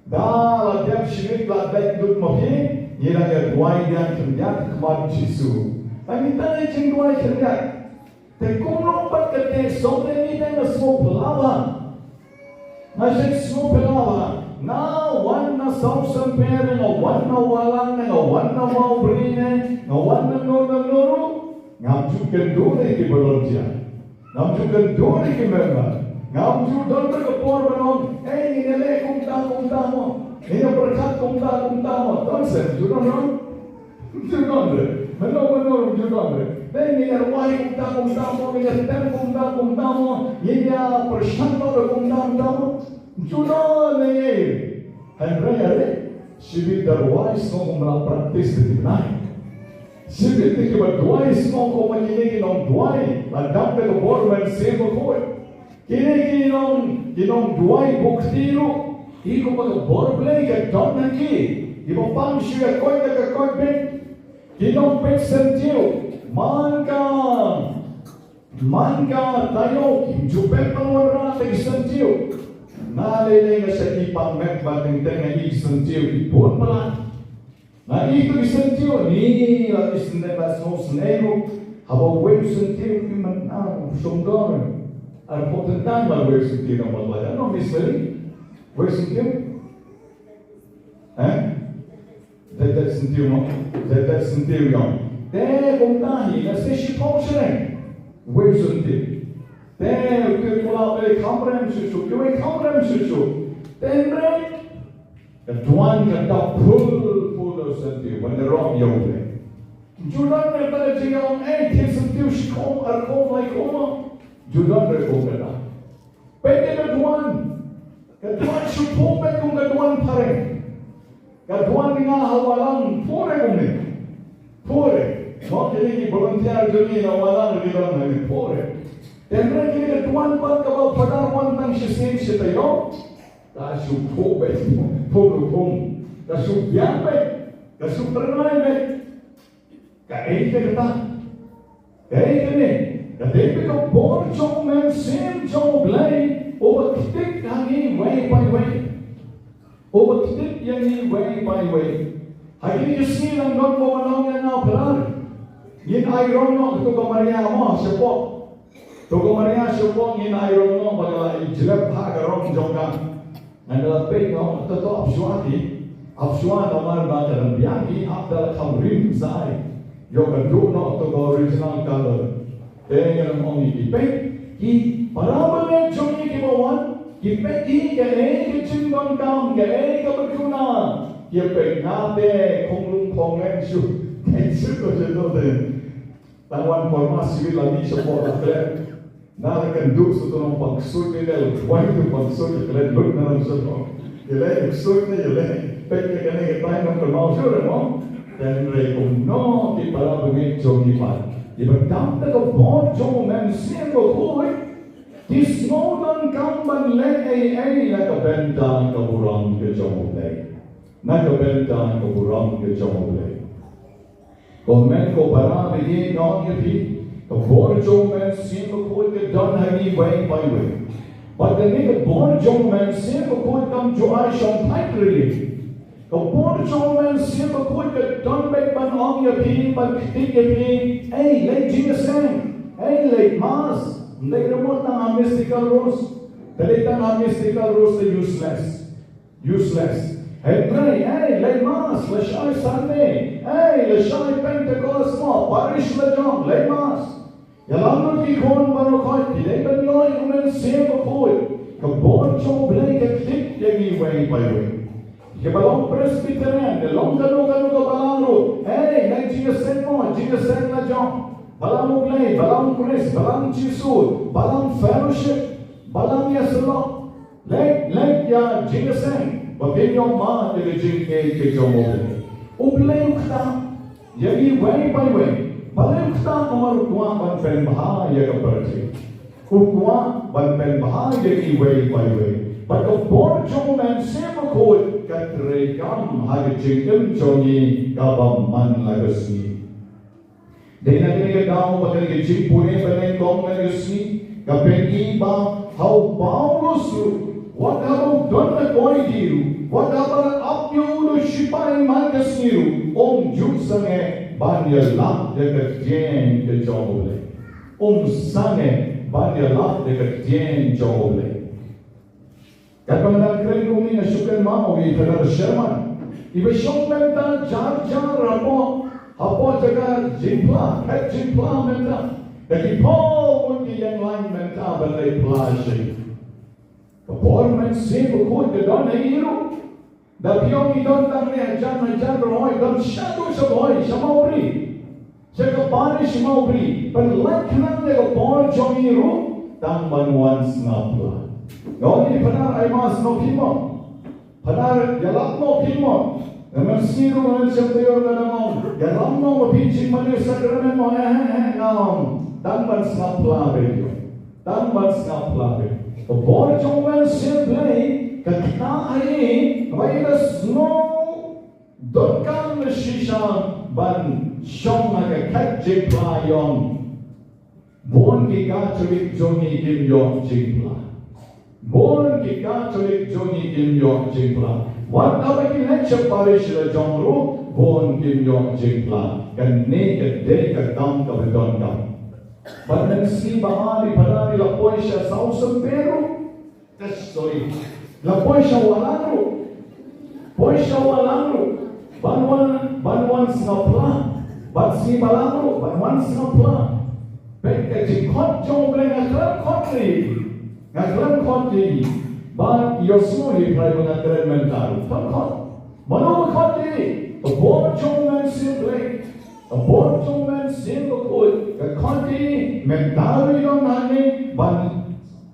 da la dep shimit la dek dut mo hi yela ya duai dia kendia kemar jisu ani ta ne jing duai kendia te kumno pat ke te so ni ne na so pelava na je so pelava na wan na sausan pere na wan na walang na wan na maubrine na wan na nuru ngam ju kendure ki bolonja ngam ju kendure ki memang ngam ju don ke por banon ni le kumta mo ni berkat kumta mo tonsen ju don re mano ju don re ni arwai kumta mo ni tem kumta mo ni ya pershanto kumta mo ju don ne Henry sibit darwai so kumla praktis di nai sibit ke darwai so ko manini nong duai landap ke por men se ko kini kinong duai buktiru iko pag borblay ka don naki ibo pang siya koy ka koy ben kinong pek sentiu manka tayo jupek pangwara ta sentiu nalele na sa ipang mek bating tenga i sentiu ipon pala na ito sentiu ni la isne basos negro habo web sentiu kiman sumdor. Ang potentan mal worship ng malaya. Ano, Miss Mary? Worship you? That sentiu mo? That sentiu yun. Te kumtahi na si Shitom siya. Worship you. Te kula pe kamrem susu. Kiwe kamrem susu. Te mre. Katuan kata full of sentiu. When the rock yoke. Judan na pala jingong te sentiu Shitom arkom like oma. Judan rekomenda. Pwede ketuan syupo pe kung ketuan pareng. Kaduan nga hawalang pure kumi. Pure. Mo kini ki volunteer juni na walang ridon na pure. Tembra kini kaduan pat ka padawan tang sisin sitayo. Kasu pobe. Pobe pum. Kasu biambe. Kasu pernai. Kae kita. Kae kini. Kadepi ka bor jong men sim jong blay. Overtake hangi way by way. Overtake yangi way by way. Hari ni sini lang don mo manong yan na pelar. Yin iron no to Maria mo sepo. To Maria sepo yin iron no bagala ijlep ha garong jongka. Nandala pe no to absuati. Absuan nomar ba dalam biangi abdal kamrim sai. Yo kadu no to original color. Dengan mong ipe ki parabole jongi ki bawan ki pe ki ke chimbang kam ke berguna ki pe nate konglung kongen shu kensu ko jedo de tawan formasi lagi sepo atlet na kan duk su to paksut ni del wai tu paksut atlet luk na so ele paksut ni ele pe ke ne tai no ko mau sure no dan re no ki parabole jongi pa Ibang ka bon jong men siendo koi dismodan kamban le ay na ka Bynta ka burang ke jong le na ka Bynta ka burang ke jong le ko men ko para bigi no ye ka bon jong men siendo koi ke don hani way by way but the nigga bon jong men siendo koi kam jo ai shong tightly Kau pun cuma siapa pun ke don baik ban ong ya pi ban ketik ya pi, lek jingaseng, lek mas, lek remote tang mystical rules, lek tang mystical rules the useless. Pray, lek mas, le shy Sunday, le shy Pentecost mo, parish le jong, lek mas. Ya lalu ki kon baru kau tidak berloi kemen siapa pun, kau pun cuma beli ketik ya ni way by way. Que balão presbiteriano, longa balão, nem tinha sen na jom, balão glei, balão Chris, balão Jesus, balão fellowship, balão yeslo, lek ya tinha sen, bagay ma ele tinha que jomoble. Ublei ukta, yagi way by way, balay ukta nomor 2 ban pen baha ya kaperti, ukwa ban pen baha yagi way by way. But the born jong man same code katrekam hari jengkem jongi kabam man lagasi. Dena kene daw bagal ke jimpune Banyngkong lagasi kapen Kiba how Paulus what have done the koi diru what have up you shipai man kasiru jut sange banya lak dekat jen ke jole sange banya lak dekat jen jole. Kadang-kadang keren kumi nasukan mau di federal Sherman. Iba syong menta jar rapo jaga jimpla, jimpla menta. Jadi Paul mungkin yang lain menta balai pelajari. Paul mensi buku ke don hiru. Tapi orang idon tangnya jan roy don shadow saboy samauri. Jaga pari samauri. Perlaknan le Paul jong hiru tang banwan snapla. Gawin panar ay mas no pimo, panar yalap no pimo. M.R.C rumahan siya tayo na naman. Yalam no mapinching mani sa karamen mo Tanban snapla radio, tanban snapla radio. The board jong simply kakita ay may snow dokang na shisha ban siyong nagkakat yon. Born ki Catholic jongi kim yon jingpla. Born ki Catholic jongi kim yon jingpla. What about the lecture parish la jongru? Born kim yon jingpla. Kan naked day ka dam ka bedon dam. Banyngsi bahari padari la poisha sausa pero. Sorry. La poisha walangru. Poisha walangru. Banwan snapla. Bansi balangru. Banwan snapla. Pekka jingkot jomble ngaklan khotri. But Yosuri pray mengatakan mental. Takut. Mana khotri? A born man simply. A born man simple. A khotri mental yon hane ban.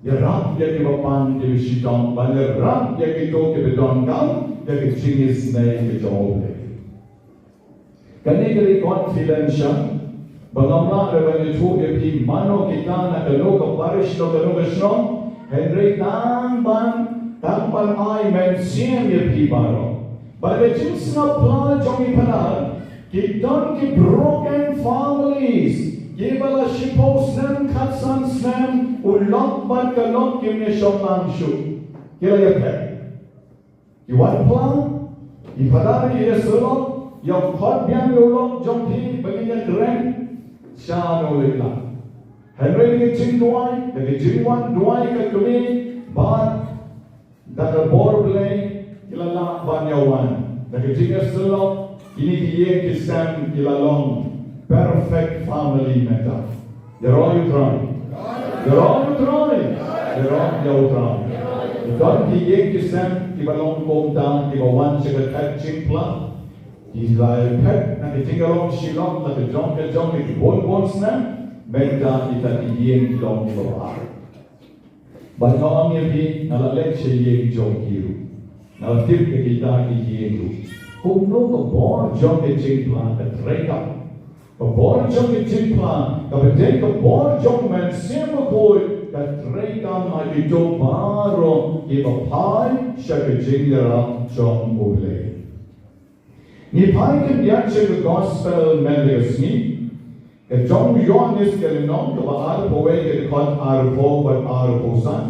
Yeram yaki bapan ke Shitom ban yeram yaki to ke bedon kam ya ke chingis nei ke job le kani kali confidence bangamla rebani thu epi mano kita na kalo ka parish no kalo kasno Henry tang ban ai men siem epi baro but the chins na plan jongi pana kitan ki broken families Kiba Shipos nem katsan nem ulok ban kalok kimne shoklang shu kila yapet Iwan plan ipadari yesulok yang khot biang ulok jompi baginya keren shano lila Henry ke jing duai ke jing wan duai ke kumi ban daga bor play kila la ban yawan ke jing yesulok ini kiye kisam kila long perfect family meta. You're all you try. You're all you try. You're all you try. Don't be yek kisam kiba long kom down kiba one sugar cut chimpla. He's like pet na ki tingalong shilong na ki jong ki bon snam meta kita ki yek long kiba ar. Banyngkong ni na lalek siya yek jong kiru. Na tip ki kita ki yek lu. Kung no ka bon jong ki chimpla ka trek up. Born jong in Chiplan, kapatid ka born jong men sima boy, ka trekang ay ito baro, ipapai siya ka jingra jong ule. Ni pai kan diyan siya ka gospel melis ni, ka jong yonis ka linong, ka ba arapowe ka dikot arapo at araposan,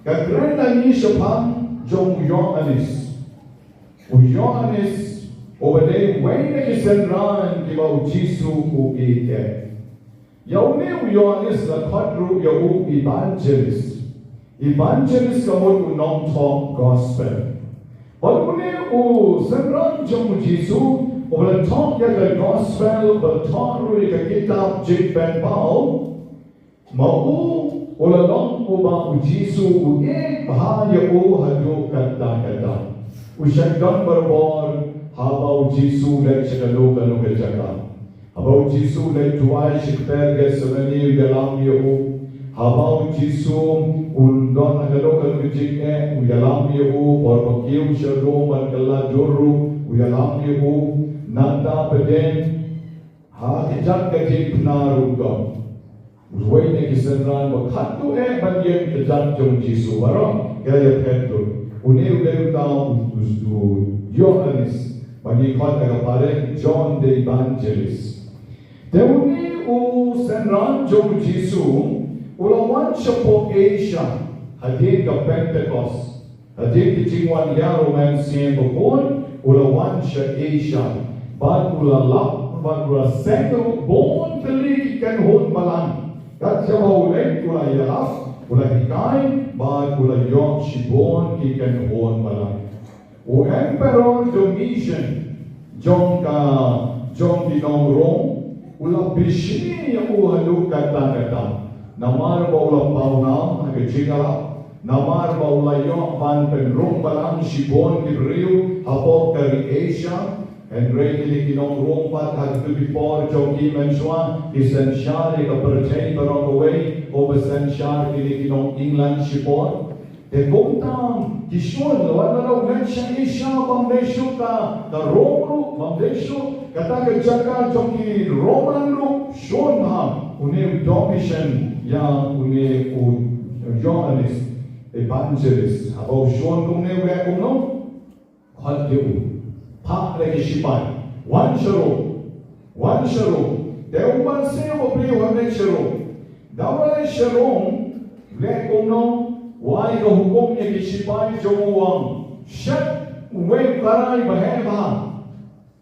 ka krenda ni siya pang jong yonis. O yonis, Obade wayne kisendran kiba Jesu u ite. Yaune u Yohanes la khatru ya u evangelist. Evangelist kamot u nom talk gospel. Balune u sendran jom Jesu obala talk ya ka gospel bal talk ru ka kitab jik ben pao. Mau ola long u ba u Jesu u ek baha ya u haduh kata. U syaitan berbor Habau Jesu lek sekalo ke jaga. Habau Jesu lek tuai sekper ke semeni dalam Yehu. Habau Jesu undon agalo ke jikne dalam Yehu or bakiu syaro man kala joru dalam Yehu nanda beden ha kejak ke jik naru dom. Uwai ne kisenran bakatu bandien kejak jong Jesu barang gaya petu. Une udah tahu usdu Yohanes bagi kau terkapare John the Evangelist. Teuni u senran jom Jesu ulawan shapo Asia hadir ke Pentecost hadir ke jingwan ya Roman sien bukun ulawan sha Asia ban ulalap ban ula settle bon telik kan hon malang kat jauh lek ula yalaf ula hikai ban ula yok shibon kan hon malang. O Emperor Domitian jong dinong Rome ula bishni ya u halu kata namar ba ula pauna ha jingala namar ba ula yo ban pen Rome balang shibon ki riu hapok dari Asia and regularly dinong Rome pat had to before jong ki mensuan essentially ka percay barong away o essentially dinong England shibon de kontam kishon wala na unansya Asia bangdesyo ka Rome bangdesyo kata ka jaka jong ki Roman ru shon ha une Domitian yang une Johannes evangelist abau shon kung ne we kung no khat yu pa le ki shipan one sharo deuban se o pri wa ne sharo dawale sharo le kung no wai ka hukum ye ki shipan jomwang shat we karai baheba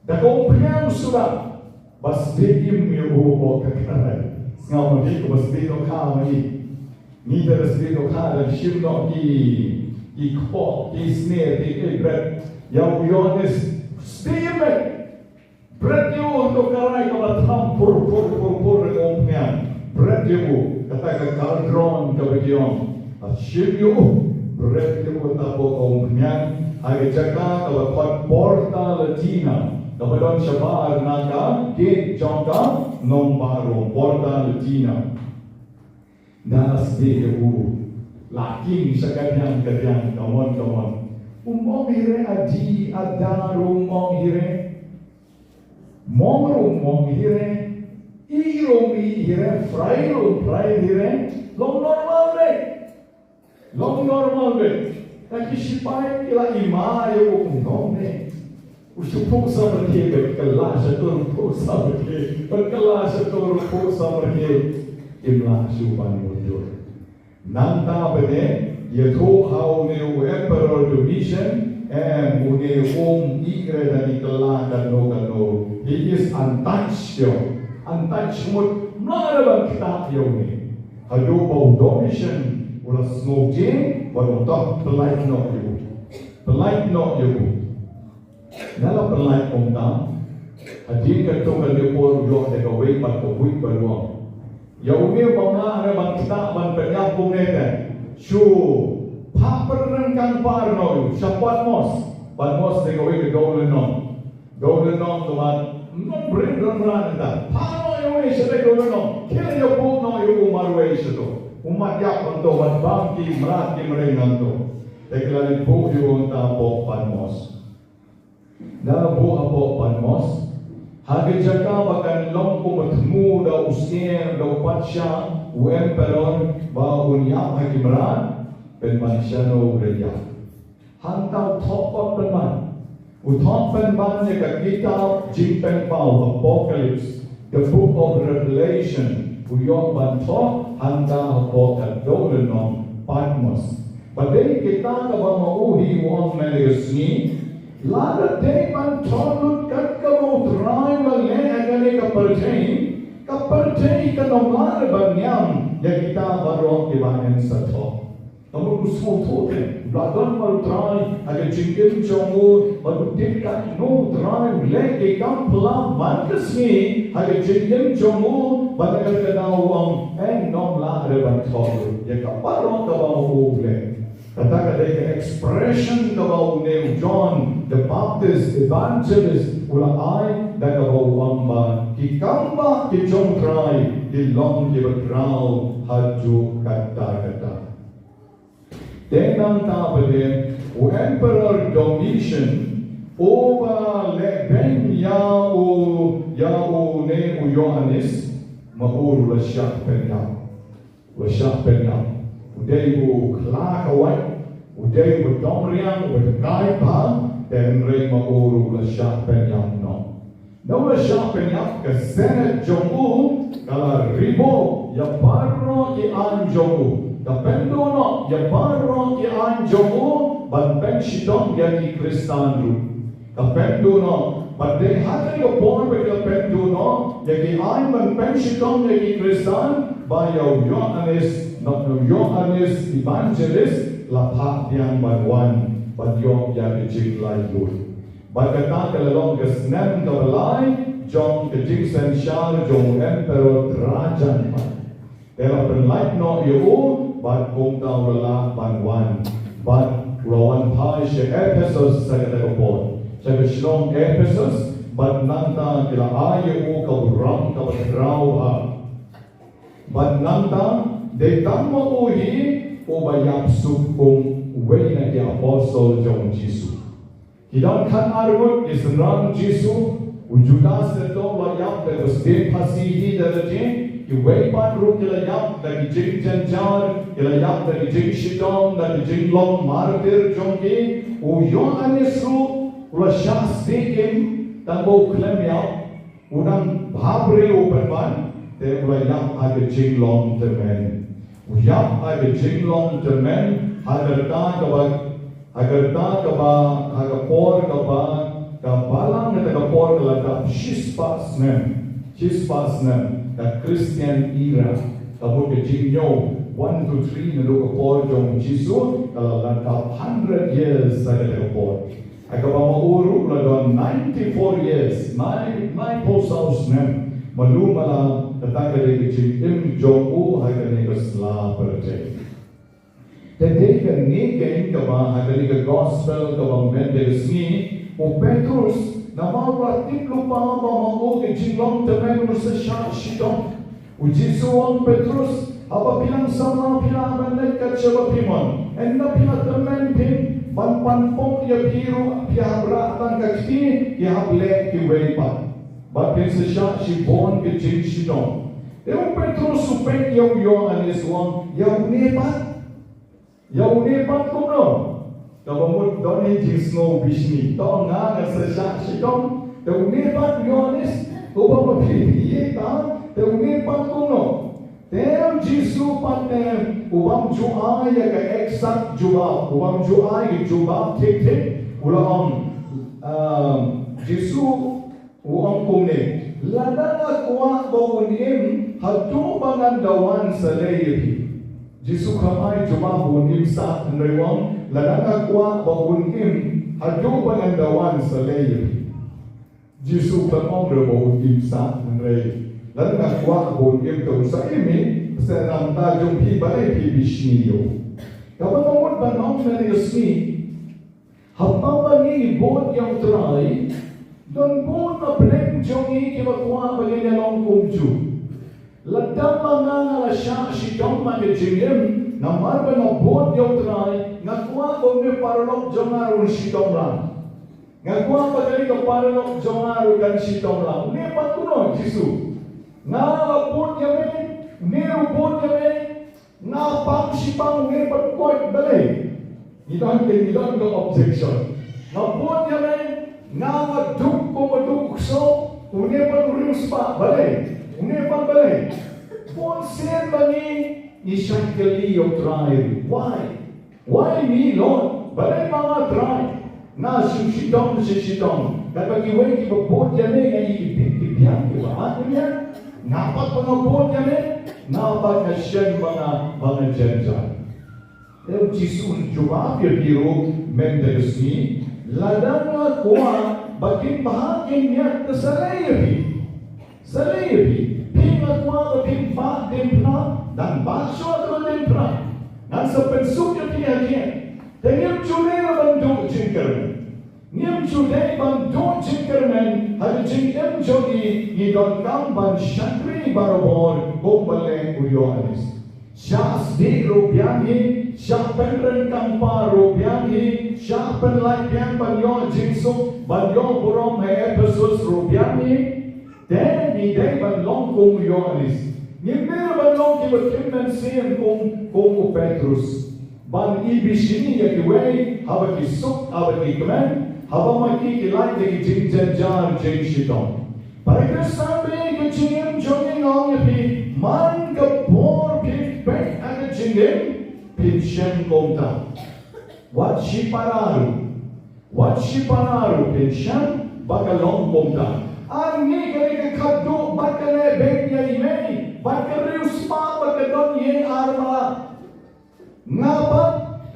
da kompriam sudah bas bekim ye o kakare ngau ma ki bas be no kha ma ni da bas be no kha da shim no ki ko ki snare ki bread ya Yohanes steme bread yo to karai ka tham pur kompriam bread yo kata ka kaldron ka bagion Shibyo bread yo tapo kompriam ay jaka ka porta latina Kapadon Shabar Naka, Gate Jonka, Nombaro, Porta Latina. Danas de U, Laking sa kanyang, come on. Umong hire adi ada rumong hire. Mong rumong hire. I rumi hire. Fry hire. Long normal be. Long normal be. Tapi sipai kila ima yo umong be. Usupu sa berke kelas itu rupu sa berke. Berkelas itu rupu sa berke. Imlah suban mundur. Nanta bene. Yaitu hau neu Emperor Domitian mune igre dan ikelah kano. He is untouched yo. Untouched mut maraban kita yo ni. Haduh bau Domitian ulah smoking baru tak pelai no yo. Pelai no yo. Nala pelai omtam. Hadir ketua kelepor yo dekat wei pat kebuik baruang. Yo ni bangla araban kita ban penyambung nete. Shu paperengkan parno siapa mos dekowe ke golden nom teman non bring dah parno yo ni siapa golden nom kira yo pun no yo umarwe itu umat yak untuk wan bangki merati merengan tu deklarin bu yo ta po panmos dah bu apo panmos hagi jaga bakan long ko matmu da usier da patsha o emperor ba unya hakimran pen mansyano reya hantau thokot penman uthok penman ne ka kitab jingpen pau apocalypse the book of revelation uyok ban thok hanta apokat dolenom patmos badai kita ka ba mauhi wong melegusni lada day ban tholut kat ka mo trai le agane ka pertain ka nomar banyam ya kita baru dibangun satu. Namun usmo tote, beladan baru try, ada jingkin jomu, baru dekat no try, lagi kam pelan mantas ni, ada jingkin jomu, baru kena uang, nom lah ada bantuan. Ya kaparon kau boleh. Kata kata expression kau ni John the Baptist evangelist ulah ai dah kau uang ba, kikamba kijong try, dilong diberkrau. Haduh kata-kata. Dengan tabele, o Emperor Domitian, oba leben yao ne o Yohanes, maur la syak penyam. Udai o klakawai, udai o domriang, o kaipa, dan rei maur la syak penyam no. Nawa syak penyam ke senet jomu, kala ribo ya parro ki anjomu kapendono ya parro ki anjomu ban pen Shitom ya ki kristanru kapendono badde hata yo por be kapendono ya ki an ban pen Shitom ya ki kristan ba yo Yohanes evangelist la pha yang ban wan ban yo ya ki jing lai lut ba kata kalong kesnem kabalai John kecing sensyal John Emperor Trajan Ela penlight no yo but kong tau rela banwan but rawan pai she Ephesus sa katagopon sa Shitom Ephesus but nanta kila ayo ka burang ka batraw ha but nanta de tammo uhi o bayap sukong way na ki apostle John Jesus Hidang kan argut isnang Jesus Ujudas itu layak dari setiap hasihi dari Iwaipan ru kilayap dari jing janjar, kilayap dari jing Shitom, dari jing long martir jongki, Yohanes ru ula syasdikim tambo klemyap, unang babre upenman, te ulayap ada jing long temen. Uyap ada jing long temen, agar por kabalang na tagapor kalagap shispas na Christian era kabut ke jinyo 1 to 3 na kapor jong Jisu kalagap 100 years sa tagapor akabang mauruk lagon 94 years 9 posaus nem malumala tatagale ke jing jong u hagane ka sla perje Tete ka nikain ka ba hagane ka gospel ka bang mendesni o Petrus na mawratik lupa ba mga jinglong temen sa Shitom o Jisu ang Petrus apa bilang sama pinaman na katsaba pimon en na pinatamen pin ban pan pong ya biru pia bratan ka ki ya ble ki wei pa ba pin se sha shi bon ke jin Shitom eu Petro supek yo anis wang ya ne pa ko no kabamut don he jisno bishni to nga se sha Shitom eu ne pa yo anis ko ba pi ye ta eu ne pa ko no Teu Jisu patem ubam juai ya ka exact jua ubam juai jua tik ulang Jisu uang kumne ladana kuat baunim hatu pangandawan salehi Jisu kamai jua bunim sa nrewang ladana kuat baunim hatu pangandawan salehi Jisu kamai baunim sa nrewang Lalu nak kuat boleh tu saya ini senang tajung pi balai pi bisniyo. Kapan kamu banong dari sini, hampa bagi bot yang terai dan bot na blem jongi kita kuat bagi dalam kumju. Ladam mangang ala syak Shitom mage jingem namar bana bot yang terai ngakua boleh paralok jongarun Shitom lang. Ngakua bagi ke paralok jongarun kan Shitom lang. Ni patuno Jisu. Nga pun jame, niru pun jame, nga pang sipang ni berkuat balai. Idan ke objection. Nga pun jame, nga duk ko maduk so, une berurus pa balai, une pa balai. Pun sen bani ni shankali yo try. Why me Lord? Balai mga try. Na Shitom. Kata kiwai ki berbuat jame nga ikipiang kiwa. Napat pengabot kami, napat nasyan mga jenjan. Pero Jisun jawab ya biru menderesmi, ladang kuat bakin bahagian niat kesalahi. Pingat kuat bakin pak dempra dan bakso atau dempra. Dan sepensuk ya tiada. Tengok cunera bantu jengkermen. Niam cudai bantu jengkermen hari jengkem jogi idon kam ban syakri barobor gombale uyohanis. Syas di rupiahi, syak penren kampa rupiahi, syak penlai piang banyo jingsuk banyo burom he pesus rupiahi. Dan ni dai ban long kong uyohanis. Nimmer ban long ki berkimmen sien kong Petrus. Ban ibishini ya kiwei haba ki suk haba ki kemen. Haba maki kilai dari jingjanjar jing Shitom. Pada sampai ke jingem jongeng orang yang man kepor pik pek ada jingem pinsyen komta. Wat shipararu pinsyen bakalong komta. Ani kaya kadu bakale beknya imei bakarius pa bakadon yen arma. Ngapa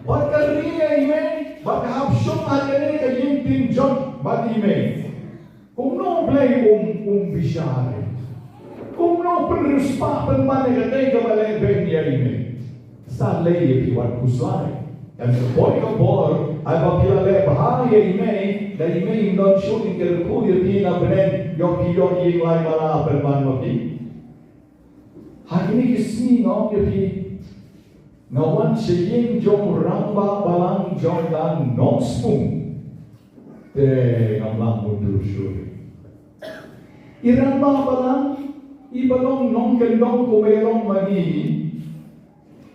bakariya imei Bakhapsyong adene ka yintin John Badime. Kung no blay bisyare. Kung no penruspa penmane katay ka balay ben yaime. Sa lay piwan kuslay. Dan boy ka bor ay bakilale bahaya ime da ime indon shooting ke ku yati na benen yoki ying lay mara penman mati. Hakini kisni ngom yati Ngawan siying jong ramba balang jong dan nongspung te ngamlang mundur syuri. Iramba balang ibalong nong kendong kumelong magi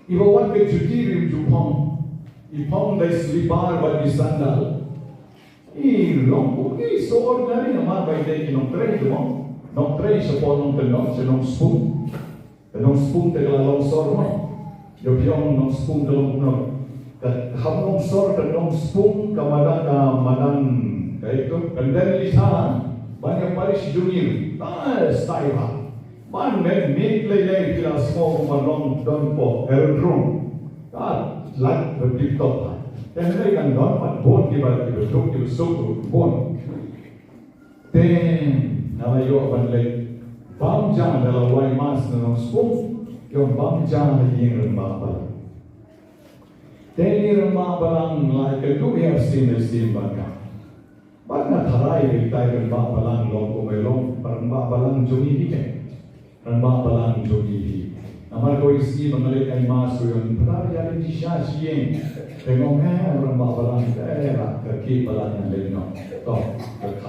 ibawan ke jutirim jupong ipong day slipar bagi sandal ilong kuki so ordinary naman by day kinong tray dumong nong tray sa polong kendong sa nong spoon te galalong sormo Yo piong nong spoon dalam punok. Hamong sor dan nong spoon kamadan itu kendali lisan banyak paris junior. Style. Man made lay kila semua manong don po aerodrome. Lat bertiktok. Dan lay kan don pat bon kiba duduk di suku bon. Nama yo ban lay bam jang dalam wai mas nong spoon. Yung bangja yung rembang balang. Teni rembang balang like we have seen the same bangka. Bangka tarai kita rembang balang long kumelong rembang balang joni hike. Rembang balang joni hi. Namal ko isi mangalik ay maso yun. Padari yalin di siya siyeng. Tengok orang babalang daerah kaki pala yang leno. Toh,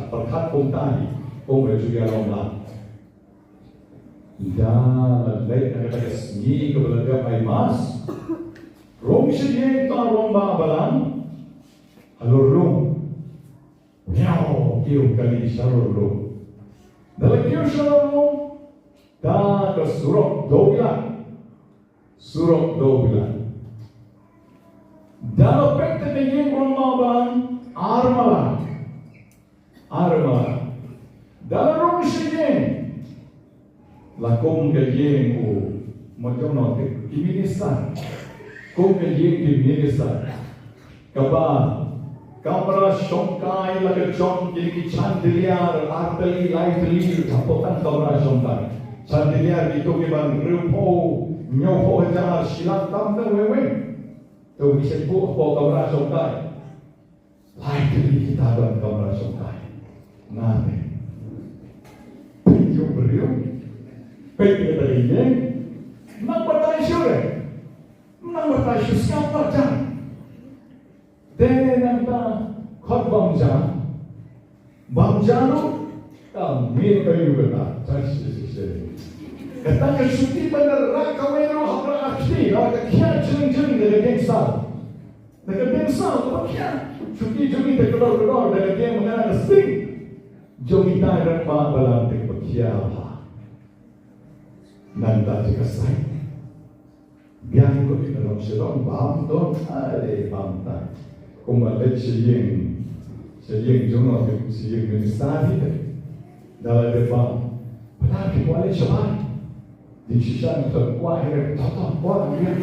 perkat pun tadi, pun berjuga lomba. Dah, lek nak kata seni kebeladaan ay mas. Rong siyeng to rong babalang. Halurung. Miao, kiu kali syarurung. Dalam kiu syarurung, dah ke surok dobilan. Surok dobilan. Dalam pekte dengan Romaban armala. Dalam rong siyeng lakum kayeng o macam notik kiminisan. Kum kayeng kiminisan. Kaba kamera shongkai laga chong kini chandelier arteli lightly hapotan kamera shongkai. Chandelier itu kiban rupo nyopo jar silat tam dan wewe. Tu bisa buat apa kamera shongkai. Lightly kita ban kamera shongkai. Nane. Yo beriu. Peki tadi ni. Nak bertai syure. Nak bertai syure siapa jang. Dan khot bangja tu mir kayu kata cari kata ke suti benar rak kawero hapra akhli rak kia jeng dari dengsa tu kia suti jungi tekor dari dia mengenai sting jungi tai rak balang tekor kia nanda jika sai biang ko dalam Shitom bam don ada bam tai kumalit siyeng jono siyeng ministeri dalam depan padahal kualit siapa di sisa untuk kuah yang total kuah dia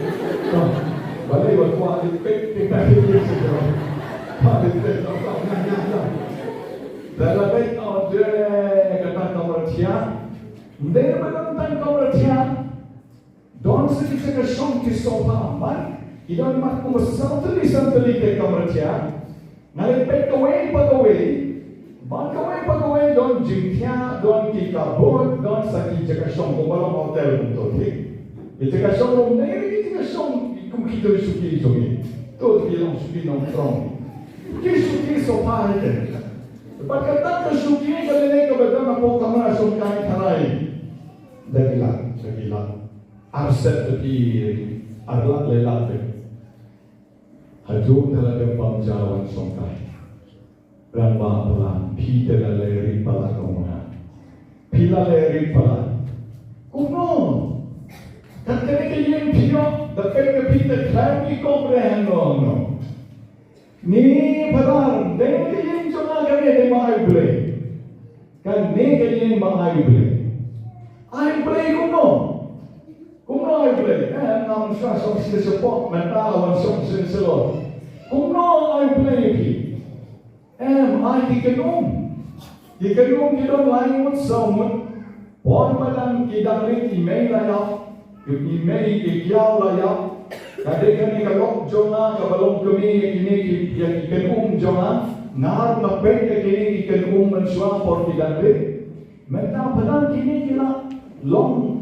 balai kuah di pek kita ini saja pada total dalam baik order kata komersia dia menentang komersia don sedikit kesong kisopa aman. Idan mak ko santali ke komersia ngalip pagawai don jingtia don kikabot don saki jakasong ko balong hotel untuk tik jakasong rom nei jakasong kum kito suki jogi to bilang suki nongkrong suki sopa ite pagkatap suki kalene ka badam po kamera songkai tharai dagilat arset tepi arlat lelat Haduh terhadap pemjauhan songkai. Ramba pelan, pita leri pala koma. Pila leri pala. Kuno. Katanya yang pio, dapat ke pita kami comprehend no. Ni pelan, dengan yang cuma kami ada mahal beli. Kan ni yang mahal beli. Ai beli kuno. Kuno ai beli, nam sya song si support mental song si selo. Kuno ai beli. Ai dikenum kita lain sama. Pon badan kita ni email kiau layak. Kadang-kadang kalau jonga kabalong kami ini yang dikenum jonga, ngar napen kini dikenum mensua por tidak le. Mental badan kini kita long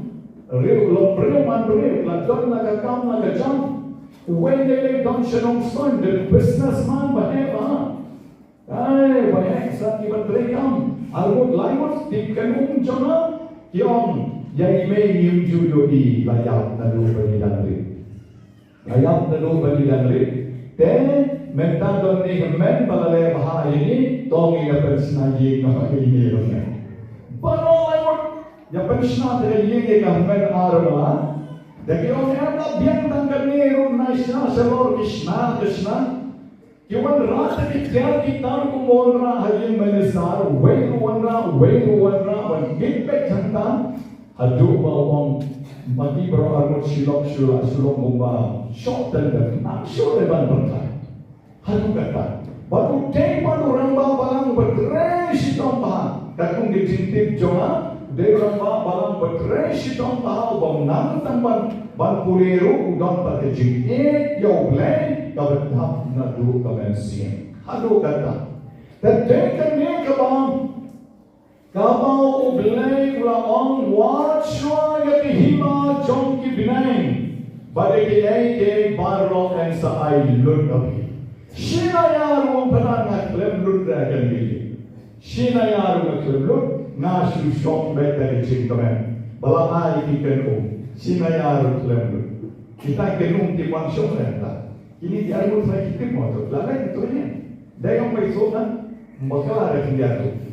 Real man, la don la kakam la kajam. When they don shalom son, the businessman bahaya. Ay, bahaya sa iban rekam. Almut laimut dikenum jona. Kiong yai mei nim judo di layap nalu bani dangri. Then mentan don ni men balale bahaya ini tongi na persinaji na ini rona. Bano laimut yang pensiun dari ye kahmen arma, dari orang yang tak biang tanggal ni naisna selor Krishna, Kiban rata kita kumolra hayin menesar, wenu wanra, wan gipek jantan, Haduh bawang mati berarmut silok mumba, shot dan nak shot leban berkai. Haduh kata, baru orang balang bergerak Shitom bahan, kakung dijintip jonga. Dewan balang bergerak Shitom tahu bang tamban ban puliru udang pakai jingit yau blend kau bertap nadu kau mensian. Haduh kata, dan dekan ni kebang Kabau ublay la on watchwa ya hima jong ki binang. Bade ki ay barro and sa ay lut api. Shina yaru paran na klem lut dragon bili. Shina yaru na klem lut na shu shong better ching kamen. Bala ay ki kenu. Shina yaru klem lut. Kita kenu ti wan shong renta. Ini dia lut sa ki moto. La lai to ni. Dayong may so na makala rin dia to.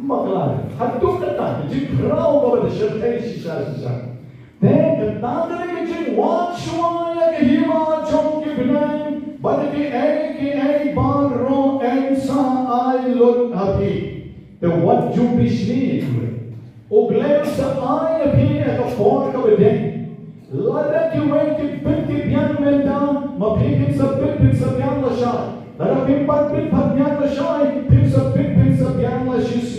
Maklar, haduh kata, jin kerau kepada syaitan sisa-sisa. Dan kata dari jin watchwa yang hima jom ke benang, bagi ai baro ensa ai lot api. The what you bisni itu. Oglem sa ai api ek for ke bedeng. Lada ki wei ki binti biang menda, mapikit sa biang lasai. Lada pimpat biang lasai, pimsa biang lasai.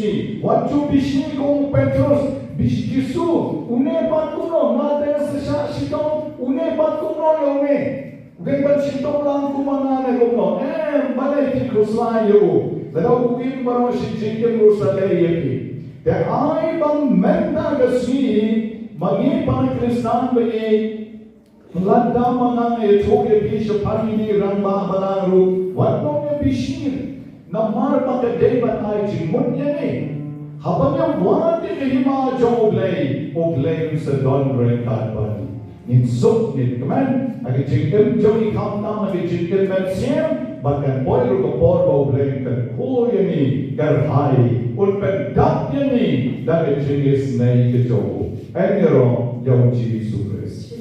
Wajib bisni kong Petrus bisu une pat kuno mate sa Shitom une pat kuno yone ugen pat Shitom lang kumana ne kuno balai ki krusla yo lada ugin baro si jikem rusale yepi te ai bang menta gasi magi pan kristan be ladda manang e thoge bish phamini rangba balaru wadno me bishir namar pakadei bat ai jimun yene Habanya wadi kehima jom oblay sa don rekat bani. In suk ni kemen, agi jingkem jom ikam nam agi jingkem M.R.C, bahkan boy ruko por oblay kan ko yani garhai, unpen dak yani dari jingis nei kejogo. Engero yom ji sukres.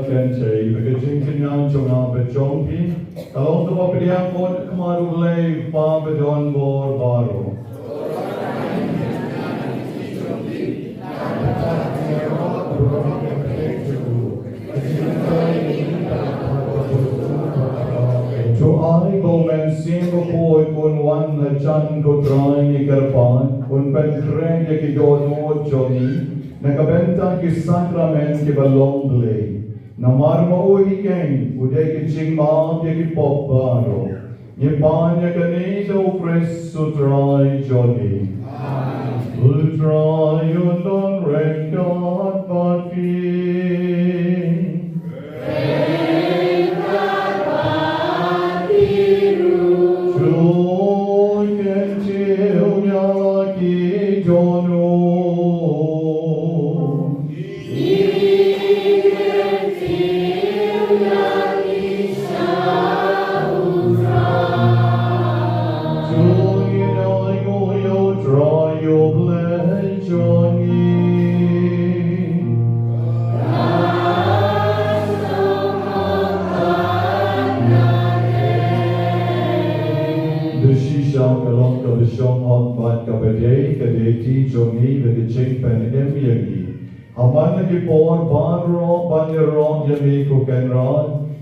ken chei be jing kin yang chong a be chong pi kalong to pa priang kon kamaru lei pa be don bor baro to I go men sing ko kun wan la chan ko try ni karpan kun pen kreng ki do no choni nakabenta ki sacrament ki balong ble namar mo hi ken ude ki ching ma ki pop baro ye panya kane do press to try joni to try you don't record but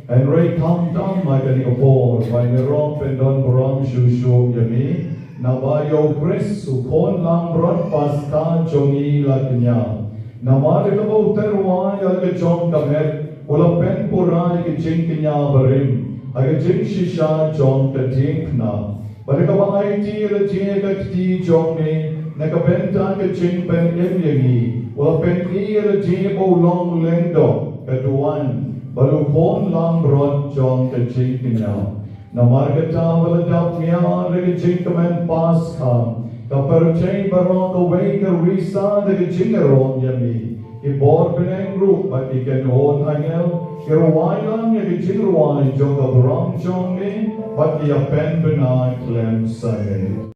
and Ray come down my Ganikapor, by the rock and don Bram Shushu Yami, Nabayo Chris, who call Lambron Pasta Jomi Latnya. Namarikabo Terwa Yalgachon Kamet, Ula Pen Purai Chinkinya Barim, Agajin Shisha John Katinkna. Barikaba IT, the Jagati Jomi, Nakabenta Kachin Pen Emyagi, Ula Pen Ear Jabo Long Lendo, Katuan. Balukon lang bron John ke Chinkina. Namargata valadap miya rege Chinkaman Pascha. Kaperchain barong away ka risa de Chingaron yami. Ibor pineng group but ikan on angel. Kirwai lang ya Chingarwai John ka barong John me. But iya pen benai klem say.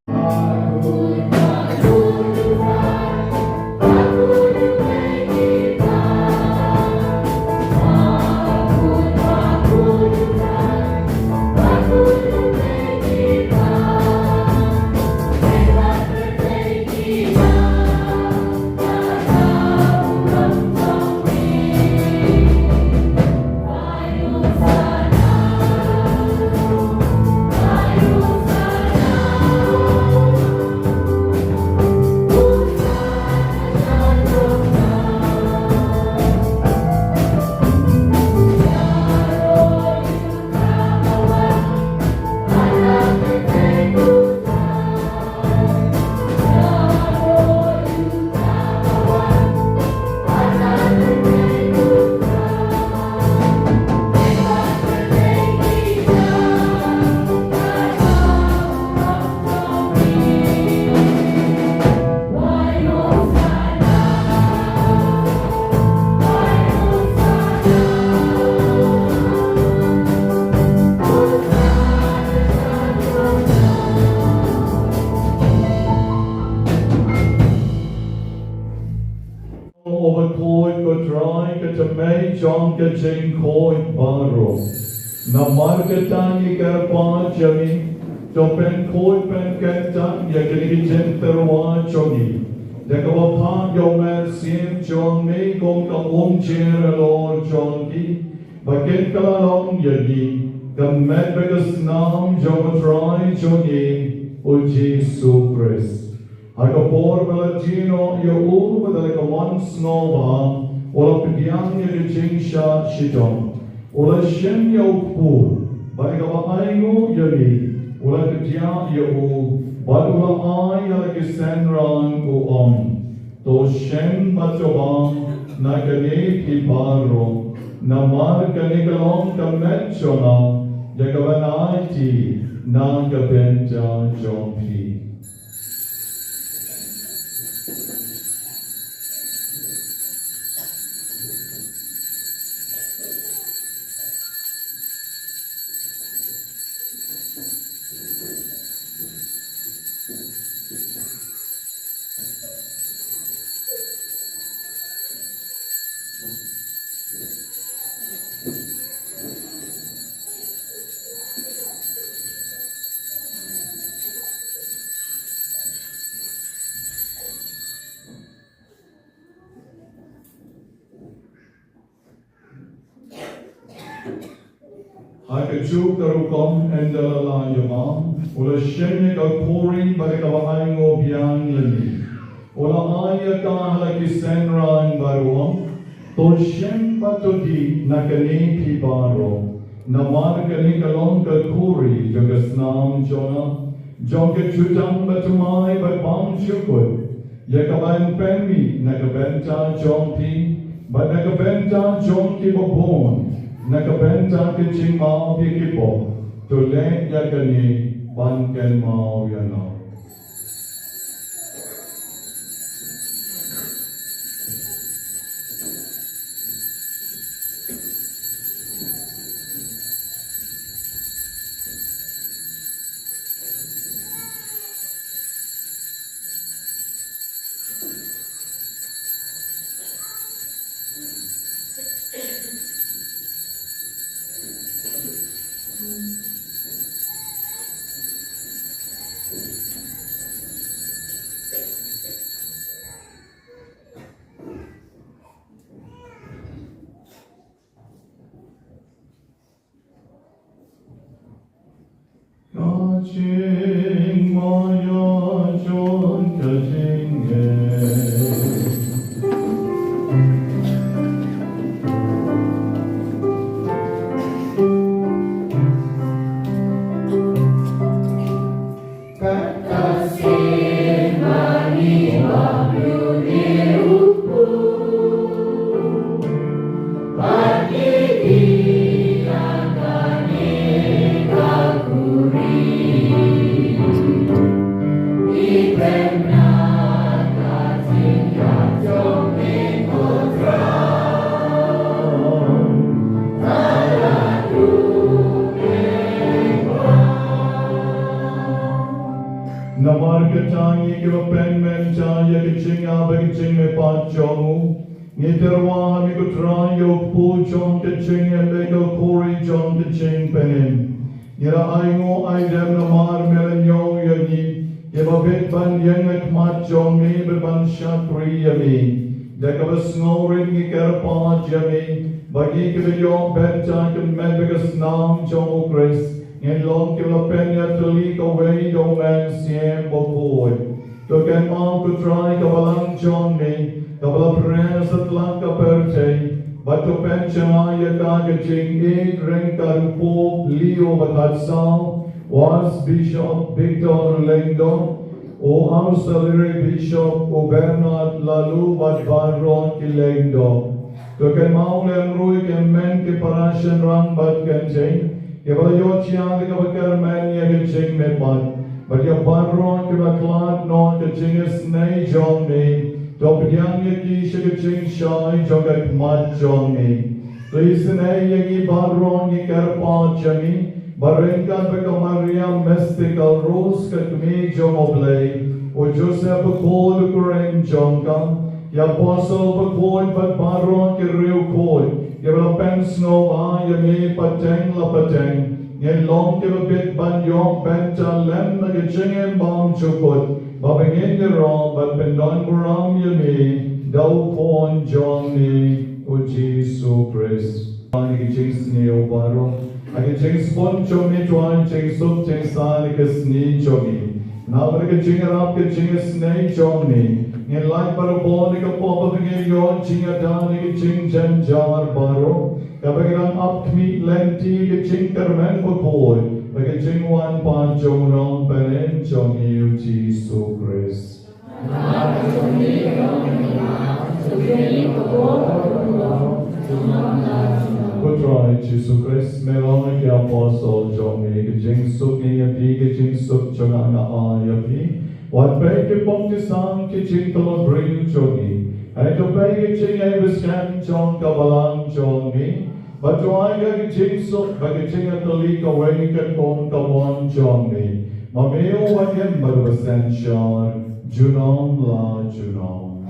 John ke Jing Koi Baro. Namargatan ikarpan jami. Jopen Koi pen kentan yakini jenterwa jogi. Dekawapan yomer sim John me gom ka chair alor John ki. Bakin kalalong yagi. Gamet begas nam jomatrai jogi. Uji supres. Agapor balatino yo badalikaman snowba. Ola pidiang ya jing sha Shitom. Ola shen ya ukpu. Baik apa aingu yali. Ola ketia ya u. Badula ai ya kisenran ku To shen batobang na kane kibaro. Namar kane kalong kamechona. Jagavanai na kabenta jompi. Akajuk karukom endala yama. Ula shenye ka kori bade kawahay ngo biyang lali. Ula aya ka halaki senra ang baruam. To shem patodi nakani pibaro. Namar kani kalong ka kuri jagasnam jona. Jonke chutang batumay batbang chukut. Yakaban penmi nakabenta jompi. But nakabenta jomki babon. Nakabenta kiching mao pikipo. Tuleng yakani banken mao yano. Kaching maya jon kaching Namar katangi kiva pen menta yakaching abagaching me pat jongu. Niterwa hami kutra yok pu jong kaching legal kori jong kaching penin. Nira aingo aidem namar melanyo yagi. Kiva bit ban yengat mat jong me berban shakri yami. Dekavas ngorin ni kerpa jami. Bagi kiva yok benta kem mebegas nam jong Christ. Ngayon long kila penya tulik away dong man siem boboy. Token mom to try kabalang John me, kabala prayers at lang kaperte. Bato pensiona yakagaching 8 ring karupo Leo Batatsao was Bishop Victor Lendo o auxiliary Bishop o Bernard Lalu Batbaron Kilendo. Token mom lemrui ken men ke parashan rang bat kencheng. Kebala yochiang de kabakar man ya kaching me pat. But ya padron keba klat non kaching is nay jong me. Topiang ya ki shakaching shai jogat mat jong me. Please nay yagi padron ki karpa jami. Barenkan beka Maria mystical rose katmi jong oblay. O Joseph kod kureng jongka. Ya apostle bakod but padron ki real kod. Kebala pensno yami pateng la pateng. Ngayon long keba bit banyong benta lem nagachingin bang chukot. Babangin nirong bat pendon buram yami. Daw pon jong ni o Jesu Christ. Nagaching sniyo baro. Nagaching spon chomi tuan ching sup ching sa nagasni chomi. Nagaching arap kaching snay chomi. Ngayon like barabon nagapopap ngayon yon ching adan nagaching jan jar baro. Kapag ang upmeet lenti kaching karmen bakoy, kaching wan pan jong rong peren jong iyo Jesu Christ. Kutray Jesu Christ, merong kaya apostle jong iyo kaching suk niya pi kaching suk jong ang aaya pi. Wat bay kipong tisang kaching kalabring jong iyo. Ay kapay kaching ay biskan jong kabalang jong iyo. Batuay kaching suk bagaching atalik away katong kawan jong iyo. Mameo wanyam baruasan siyan, junong la junong.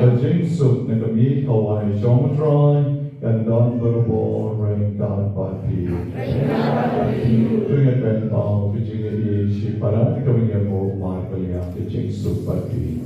Kaching suk na kami kaway jong try, gandang barubo ring God pati. Tungat bentang kaching ay si para kami mo markalya kaching suk pati.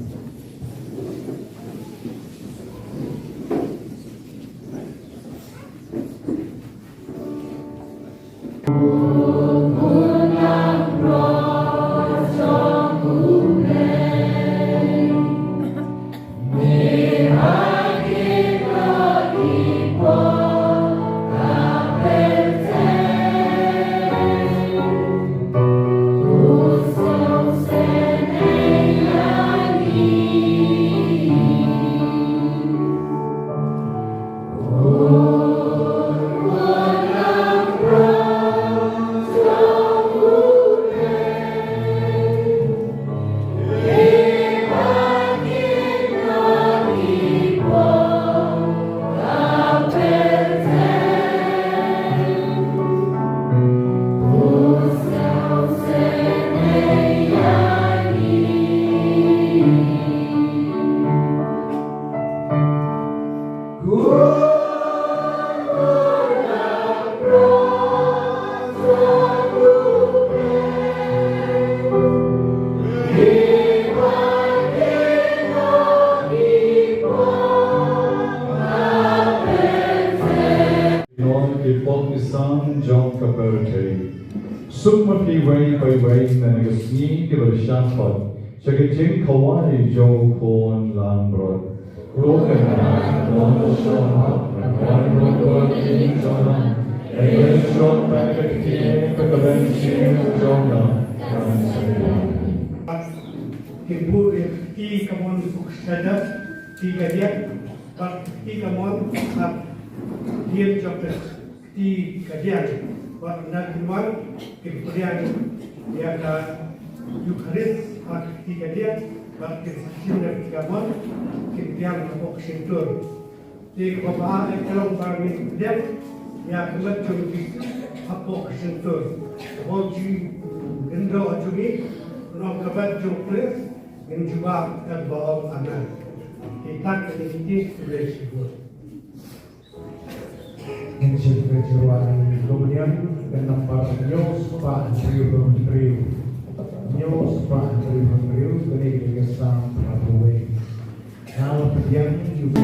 Sukma pi wei bai wei na nagasni ki bersyapat. Sekejem kawai jo pon lambrot. Roken na non shona, non rokon in jona. Egen shon paket kie kekelen shin jona. Ibu ti kamon sadap ti gadiak pak ti kamon ap dia coklat ti gadiak pak nak keluar kemudian dia ada Eucharis pak ti gadiak pak kesaksian dari kamon kemudian kapok sentur ti bapa kalau barang dia ya kemat cumi kapok sentur hoji endo cumi no kabat coklat menjawab dan bawa anak kita kini bersibuk. Injil kejuruan kemudian kenapa news Pak Andrew news Pak Andrew dari kesan Prabowo. Kalau terjadi juga